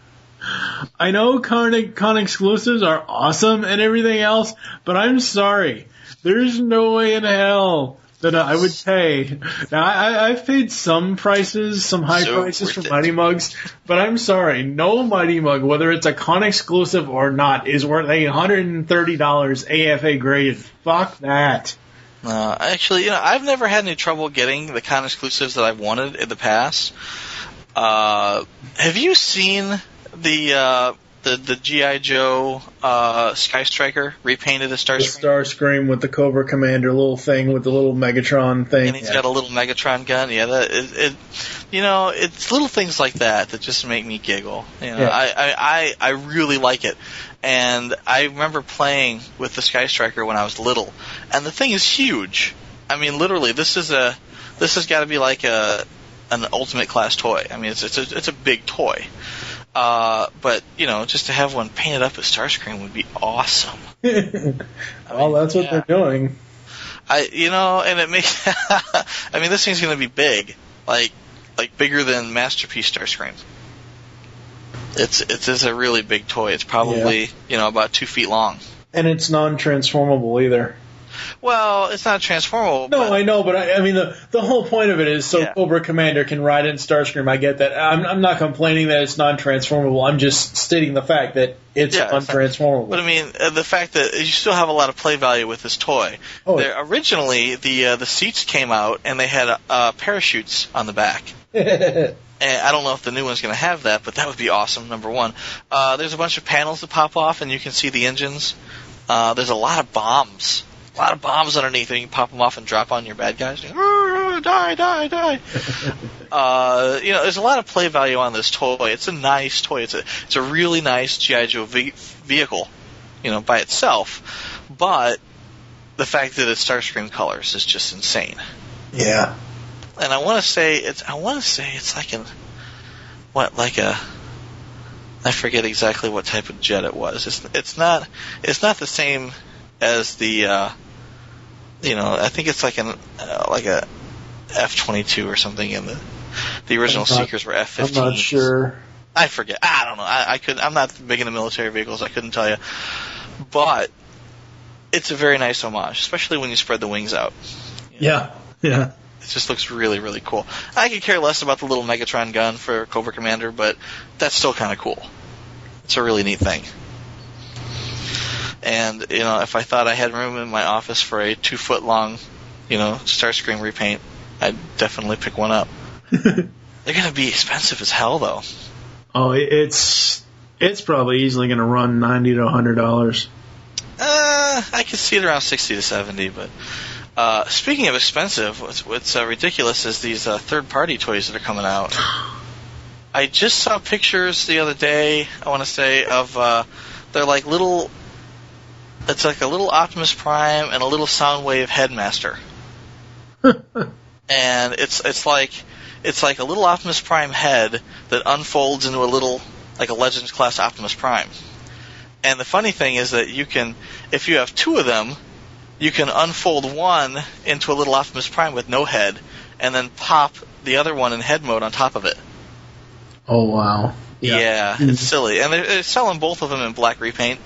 I know con exclusives are awesome and everything else, but I'm sorry. There's no way in hell that I would pay. Now, I've paid some prices, some high prices for Mighty Mugs, but I'm sorry. No Mighty Mug, whether it's a con exclusive or not, is worth $130 AFA graded. Fuck that. Actually, I've never had any trouble getting the con exclusives that I've wanted in the past. Have you seen the G.I. Joe Sky Striker repainted as Starscream? The Starscream with the Cobra Commander little thing with the little Megatron thing. And he's got a little Megatron gun. Yeah, it's little things like that just make me giggle. I really like it. And I remember playing with the Sky Striker when I was little. And the thing is huge. I mean, literally, this has got to be like an Ultimate Class toy. I mean, it's a big toy. But just to have one painted up as Starscream would be awesome. Well, that's what they're doing. And it makes. I mean, this thing's going to be big, like bigger than Masterpiece Starscream. It's a really big toy. It's probably about 2 feet long. And it's non-transformable either. Well, it's not transformable. No, I know, but I mean the whole point of it is so Cobra Commander can ride in Starscream. I get that. I'm not complaining that it's non-transformable. I'm just stating the fact that it's untransformable. But I mean, the fact that you still have a lot of play value with this toy. Originally, the seats came out and they had parachutes on the back. And I don't know if the new one's going to have that, but that would be awesome. Number one, there's a bunch of panels that pop off and you can see the engines. There's a lot of bombs. A lot of bombs underneath, and you can pop them off and drop on your bad guys. Die. There's a lot of play value on this toy. It's a nice toy. It's a really nice G.I. Joe vehicle, by itself. But the fact that it's Starscream colors is just insane. Yeah. And I want to say it's like I forget exactly what type of jet it was. It's not the same as the I think it's like a F-22 or something, and the original Seekers were F-15s. I'm not sure. I forget. I don't know. I'm not big into military vehicles. I couldn't tell you. But it's a very nice homage, especially when you spread the wings out. Yeah. It just looks really, really cool. I could care less about the little Megatron gun for Cobra Commander, but that's still kind of cool. It's a really neat thing. And, if I thought I had room in my office for a 2-foot-long Starscream repaint, I'd definitely pick one up. They're going to be expensive as hell, though. Oh, it's probably easily going to run $90 to $100. I could see it around 60 to 70, but speaking of expensive, what's ridiculous is these third-party toys that are coming out. I just saw pictures the other day, I want to say, of they're like little. It's like a little Optimus Prime and a little Soundwave Headmaster, and it's like a little Optimus Prime head that unfolds into a little, like a Legends class Optimus Prime. And the funny thing is that you can, if you have two of them, you can unfold one into a little Optimus Prime with no head, and then pop the other one in head mode on top of it. Oh, wow. Yeah, it's silly. And they're selling both of them in black repaint.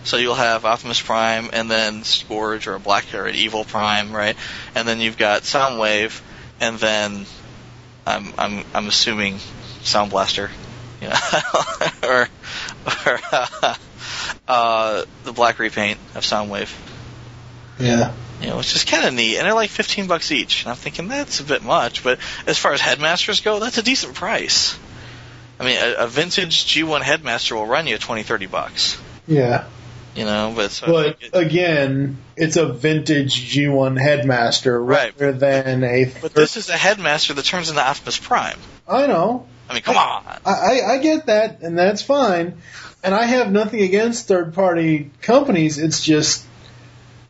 So you'll have Optimus Prime, and then Scourge, or a black or an Evil Prime, right? And then you've got Soundwave, and then I'm assuming Sound Blaster, or the black repaint of Soundwave. Yeah. Which is kind of neat, and they're like $15 each. And I'm thinking that's a bit much, but as far as Headmasters go, that's a decent price. I mean, a vintage G1 Headmaster will run you $20-$30. Yeah. But again, it's a vintage G1 Headmaster rather than a. But this is a Headmaster that turns into Optimus Prime. I know. I mean, come on. I get that, and that's fine. And I have nothing against third-party companies. It's just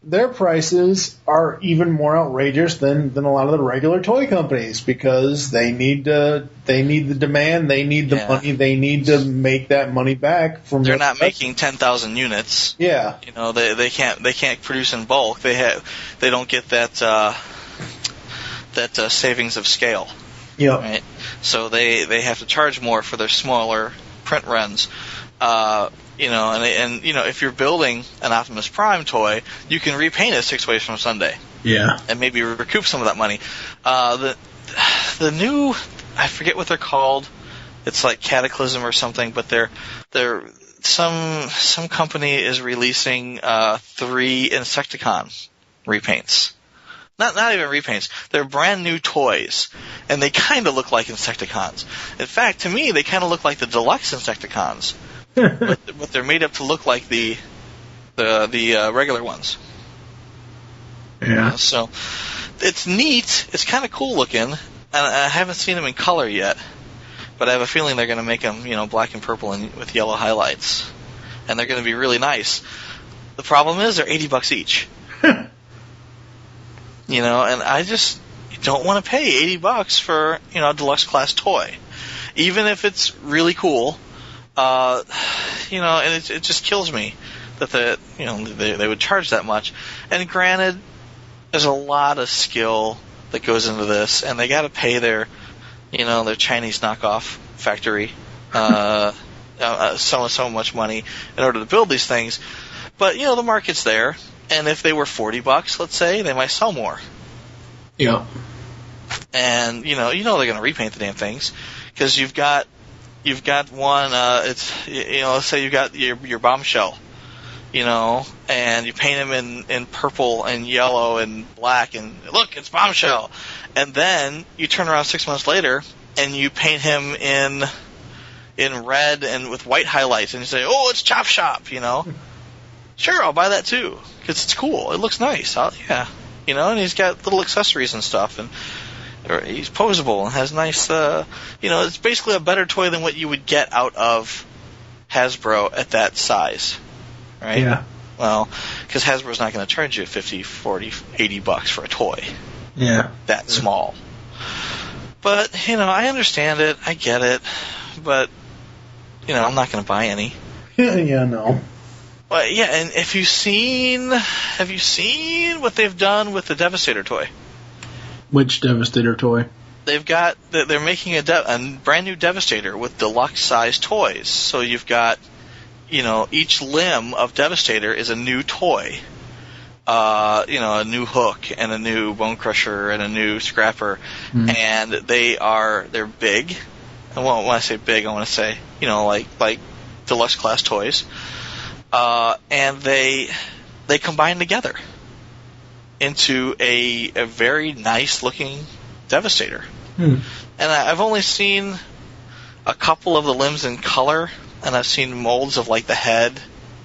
their prices are even more outrageous than a lot of the regular toy companies, because they need the demand, they need the money, they need to make that money back from. They're not making 10,000 units. Yeah, they can't produce in bulk. They don't get that savings of scale. Yeah. Right. So they have to charge more for their smaller print runs. And if you're building an Optimus Prime toy, you can repaint it 6 ways from Sunday. Yeah. And maybe recoup some of that money. The new, I forget what they're called. It's like Cataclysm or something, but they're some company is releasing 3 Insecticon repaints. Not even repaints. They're brand new toys, and they kind of look like Insecticons. In fact, to me, they kind of look like the deluxe Insecticons. but they're made up to look like the regular ones. Yeah. So it's neat. It's kind of cool looking, and I haven't seen them in color yet. But I have a feeling they're going to make them, black and purple and with yellow highlights, and they're going to be really nice. The problem is they're $80 each. And I just don't want to pay $80 for a deluxe class toy, even if it's really cool. And it just kills me that they would charge that much. And granted, there's a lot of skill that goes into this, and they got to pay their Chinese knockoff factory so much money in order to build these things. But the market's there, and if they were $40, let's say, they might sell more. Yeah. And they're going to repaint the damn things, because you've got one. Let's say you got your Bombshell, and you paint him in purple and yellow and black, and look, it's Bombshell. And then you turn around 6 months later and you paint him in red and with white highlights, and you say, "Oh, it's Chop Shop," Sure, I'll buy that too, because it's cool. It looks nice. And he's got little accessories and stuff, and he's posable and has nice, it's basically a better toy than what you would get out of Hasbro at that size, right? Yeah. Well, because Hasbro's not going to charge you $50, $40, $80 for a toy. Yeah. That small. But, I understand it. I get it. But, I'm not going to buy any. Yeah, no. But, yeah, and have you seen what they've done with the Devastator toy? Which Devastator toy? They're making a brand new Devastator with deluxe size toys. So you've got, each limb of Devastator is a new toy. A new hook and a new Bone Crusher and a new Scrapper, and they're big. And when I say big, I want to say like deluxe class toys, and they combine together. into a very nice looking Devastator. Hmm. And I've only seen a couple of the limbs in color, and I've seen molds of like the head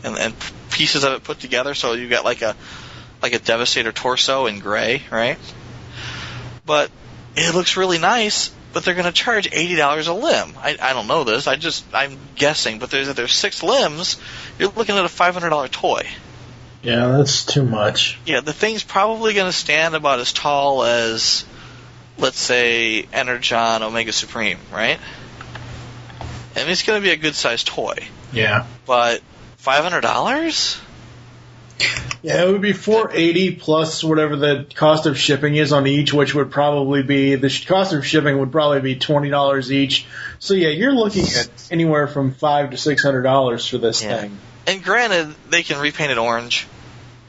and pieces of it put together. So you got like a Devastator torso in gray, right? But it looks really nice. But they're going to charge $80 a limb. I don't know this. I'm guessing. But if there's 6 limbs, you're looking at a $500 toy. Yeah, that's too much. Yeah, the thing's probably going to stand about as tall as, let's say, Energon Omega Supreme, right? And it's going to be a good-sized toy. Yeah. But $500? Yeah, it would be $480 plus whatever the cost of shipping is on each, which would probably be the cost of shipping would probably be $20 each. So yeah, you're looking at anywhere from $500 to $600 for this thing. And granted, they can repaint it orange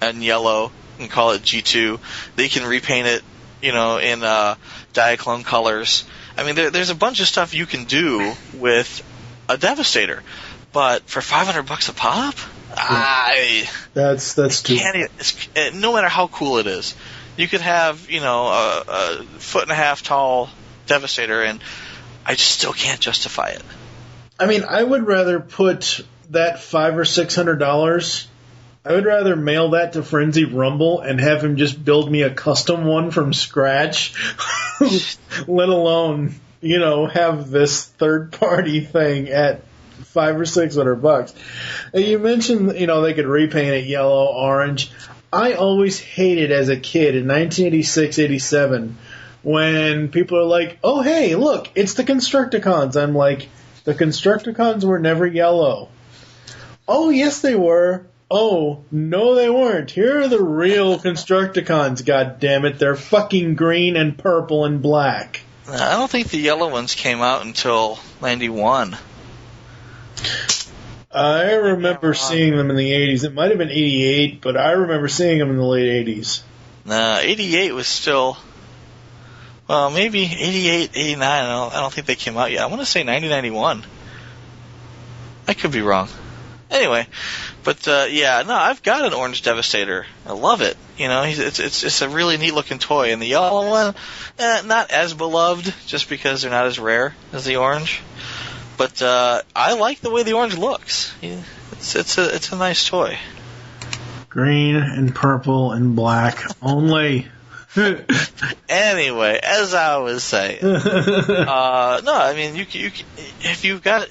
and yellow and call it G2. They can repaint it, in Diaclone colors. I mean, there's a bunch of stuff you can do with a Devastator, but for $500 a pop. That's too. No matter how cool it is, you could have a 1.5 tall Devastator, and I just still can't justify it. I mean, I would rather put that $500 or $600. I would rather mail that to Frenzy Rumble and have him just build me a custom one from scratch, let alone have this third party thing at $500 or $600. And you mentioned, they could repaint it yellow, orange. I always hated as a kid in 1986, 87 when people are like, "Oh, hey, look, it's the Constructicons." I'm like, the Constructicons were never yellow. Oh, yes, they were. Oh, no, they weren't. Here are the real Constructicons. God damn it, they're fucking green and purple and black. I don't think the yellow ones came out until 91. I remember seeing them in the 80s. It might have been 88, but I remember seeing them in the late 80s. Nah, 88 was still... Well, maybe 88, 89. I don't think they came out yet. I want to say 90, 91. I could be wrong. Anyway, but I've got an orange Devastator. I love it. It's a really neat looking toy. And the yellow one, not as beloved, just because they're not as rare as the orange. But I like the way the orange looks. Yeah, it's a nice toy. Green and purple and black only. Anyway, as I was saying, I mean, you if you've got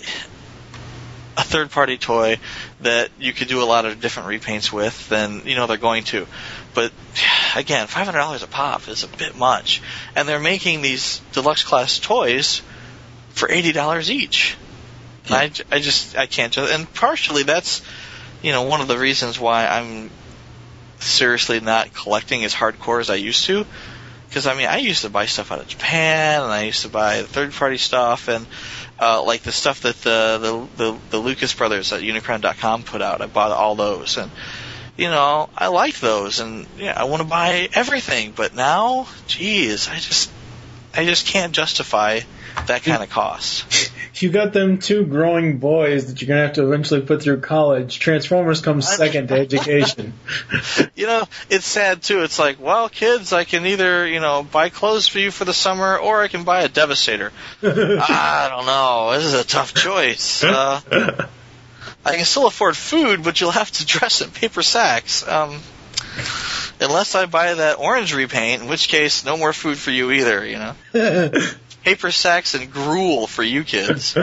a third-party toy that you could do a lot of different repaints with, then they're going to. But again, $500 a pop is a bit much, and they're making these deluxe class toys for $80 each. I can't. And partially that's, one of the reasons why I'm seriously not collecting as hardcore as I used to. Because, I used to buy stuff out of Japan, and I used to buy third-party stuff, and like the stuff that the Lucas brothers at Unicron.com put out. I bought all those, and, I liked those, and I want to buy everything. But now, geez, I just can't justify that kind of cost. You got them 2 growing boys that you're going to have to eventually put through college. Transformers comes second to education. It's sad, too. It's like, well, kids, I can either, buy clothes for you for the summer, or I can buy a Devastator. I don't know. This is a tough choice. I can still afford food, but you'll have to dress in paper sacks. Unless I buy that orange repaint, in which case, no more food for you either, Paper sacks and gruel for you kids.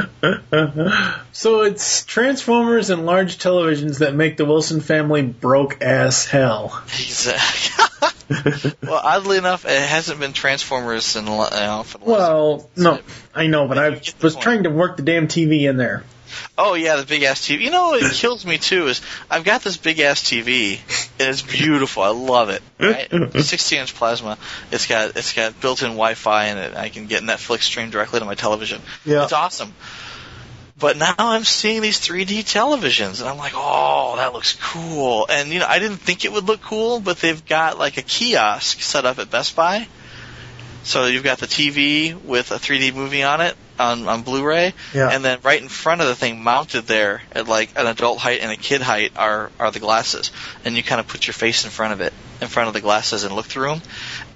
So it's Transformers and large televisions that make the Wilson family broke as hell. Exactly. Well, oddly enough, it hasn't been Transformers for the last... Well, no, I know, but I was trying to work the damn TV in there. Oh, yeah, the big-ass TV. What kills me, too, is I've got this big-ass TV, and it's beautiful. I love it. Right? 60-inch plasma. It's got built-in Wi-Fi in it. I can get Netflix streamed directly to my television. Yeah. It's awesome. But now I'm seeing these 3D televisions, and I'm like, oh, that looks cool. And, I didn't think it would look cool, but they've got, like, a kiosk set up at Best Buy. So you've got the TV with a 3D movie on it, on Blu-ray, Yeah. and then right in front of the thing, mounted there at like an adult height and a kid height, are the glasses, and you kind of put your face in front of the glasses, and look through them,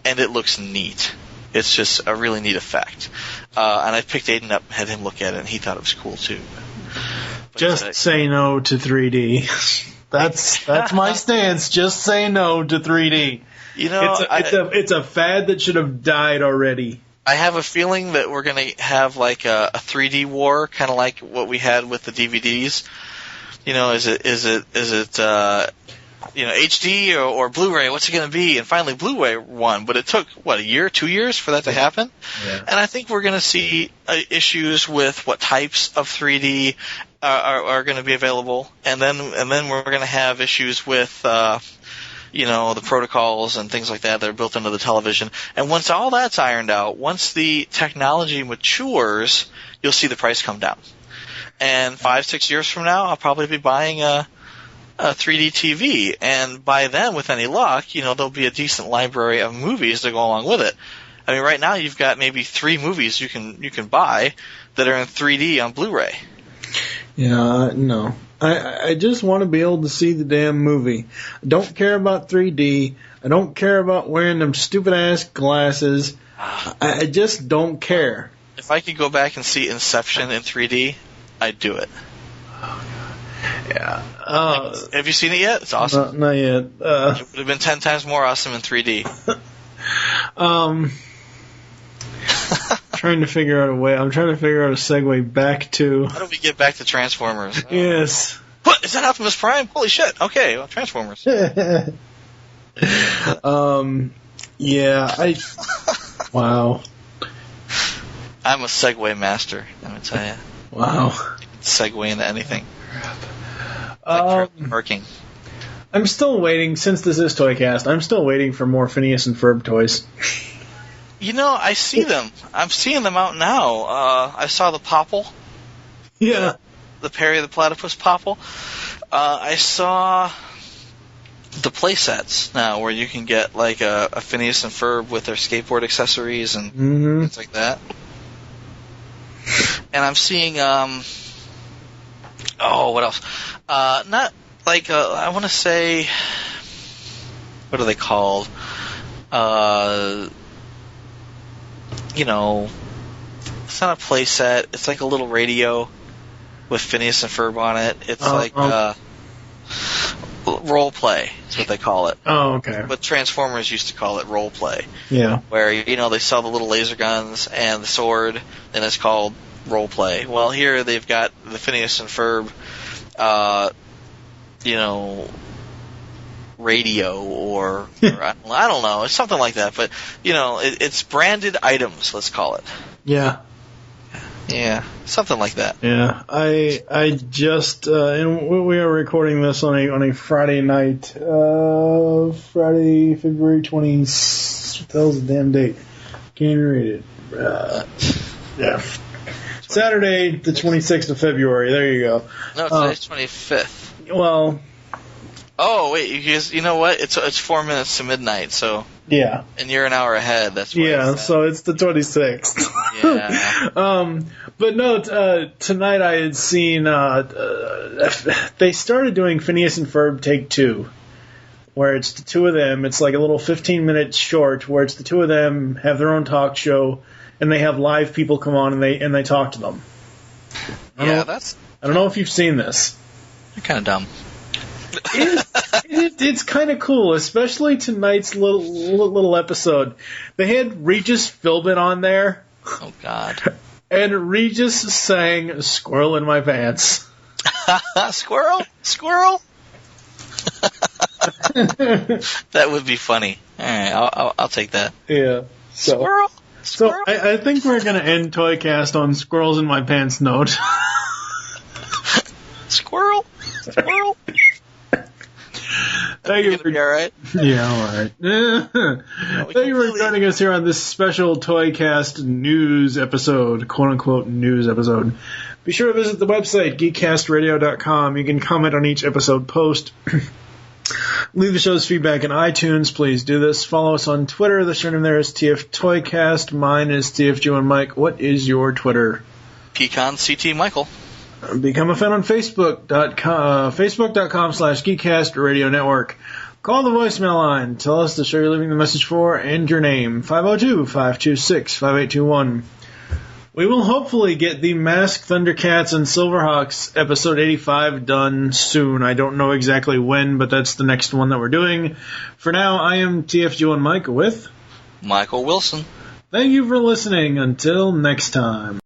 and it looks neat. It's just a really neat effect. And I picked Aiden up, had him look at it, and he thought it was cool too. But Just say no to 3D. That's my stance. Just say no to 3D. You know, it's a fad that should have died already. I have a feeling that we're going to have like a 3D war, kind of like what we had with the DVDs. You know, is it HD or Blu-ray? What's it going to be? And finally, Blu-ray won, but it took a year, 2 years for that to happen. Yeah. And I think we're going to see issues with what types of 3D are going to be available, and then we're going to have issues with the protocols and things like that are built into the television. And once all that's ironed out, once the technology matures, you'll see the price come down. And 5-6 years from now, I'll probably be buying a 3D TV, and by then, with any luck, there'll be a decent library of movies to go along with it. I mean, right now you've got maybe 3 movies you can buy that are in 3D on Blu-ray. Yeah, no. I just want to be able to see the damn movie. I don't care about 3D. I don't care about wearing them stupid-ass glasses. I just don't care. If I could go back and see Inception in 3D, I'd do it. Yeah. Have you seen it yet? It's awesome. Not yet. It would have been 10 times more awesome in 3D. Trying to figure out a way. I'm trying to figure out a segue back to. How do we get back to Transformers? Yes. What? Is that Optimus Prime? Holy shit. Okay, well, Transformers. Yeah, Wow. I'm a segue master, let me tell you. Wow. Segue into anything. Working. I'm still waiting, since this is ToyCast, I'm still waiting for more Phineas and Ferb toys. I see them. I'm seeing them out now. I saw the Popple. Yeah. The Perry the Platypus Popple. I saw the playsets now, where you can get like a Phineas and Ferb with their skateboard accessories and things like that. And I'm seeing, what else? Not like, I want to say, what are they called? It's not a playset. It's like a little radio with Phineas and Ferb on it. It's role play. That's what they call it. Oh, okay. But Transformers used to call it role play. Yeah. Where, they sell the little laser guns and the sword, and it's called role play. Well, here they've got the Phineas and Ferb, radio or I don't know. It's something like that. But, it's branded items, let's call it. Yeah. Yeah, something like that. Yeah, I just and we are recording this on a Friday night, Friday, February 20th. That was the damn date. Can't even read it. Yeah, Saturday, the 26th of February. There you go. No, today's 25th. Well. Oh wait, you know what? It's 4 minutes to midnight, so. Yeah. And you're an hour ahead. That's why. Yeah, so it's the 26th. Yeah. But no, tonight I had seen they started doing Phineas and Ferb Take 2, where it's the two of them. It's like a little 15-minute short where it's the two of them have their own talk show, and they have live people come on and they talk to them. I don't know if you've seen this. You're kind of dumb. It's kind of cool, especially tonight's little episode. They had Regis Philbin on there. Oh, God. And Regis sang "Squirrel in My Pants." Squirrel? Squirrel? That would be funny. All right, I'll take that. Yeah. Squirrel? So I think we're going to end ToyCast on "Squirrels in My Pants" note. Squirrel? Squirrel? Thank you for be all right. Yeah, all right. Thank you for joining us here on this special ToyCast news episode, quote-unquote news episode. Be sure to visit the website, geekcastradio.com. You can comment on each episode post. Leave the show's feedback in iTunes. Please do this. Follow us on Twitter. The surname there is TF ToyCast. Mine is TFG1 Mike. What is your Twitter? Pecan CT Michael. Become a fan on Facebook.com/Geekcast Radio Network. Call the voicemail line. Tell us the show you're leaving the message for and your name. 502-526-5821. We will hopefully get the Masked Thundercats and Silverhawks episode 85 done soon. I don't know exactly when, but that's the next one that we're doing. For now, I am TFG1 Mike with Michael Wilson. Thank you for listening. Until next time.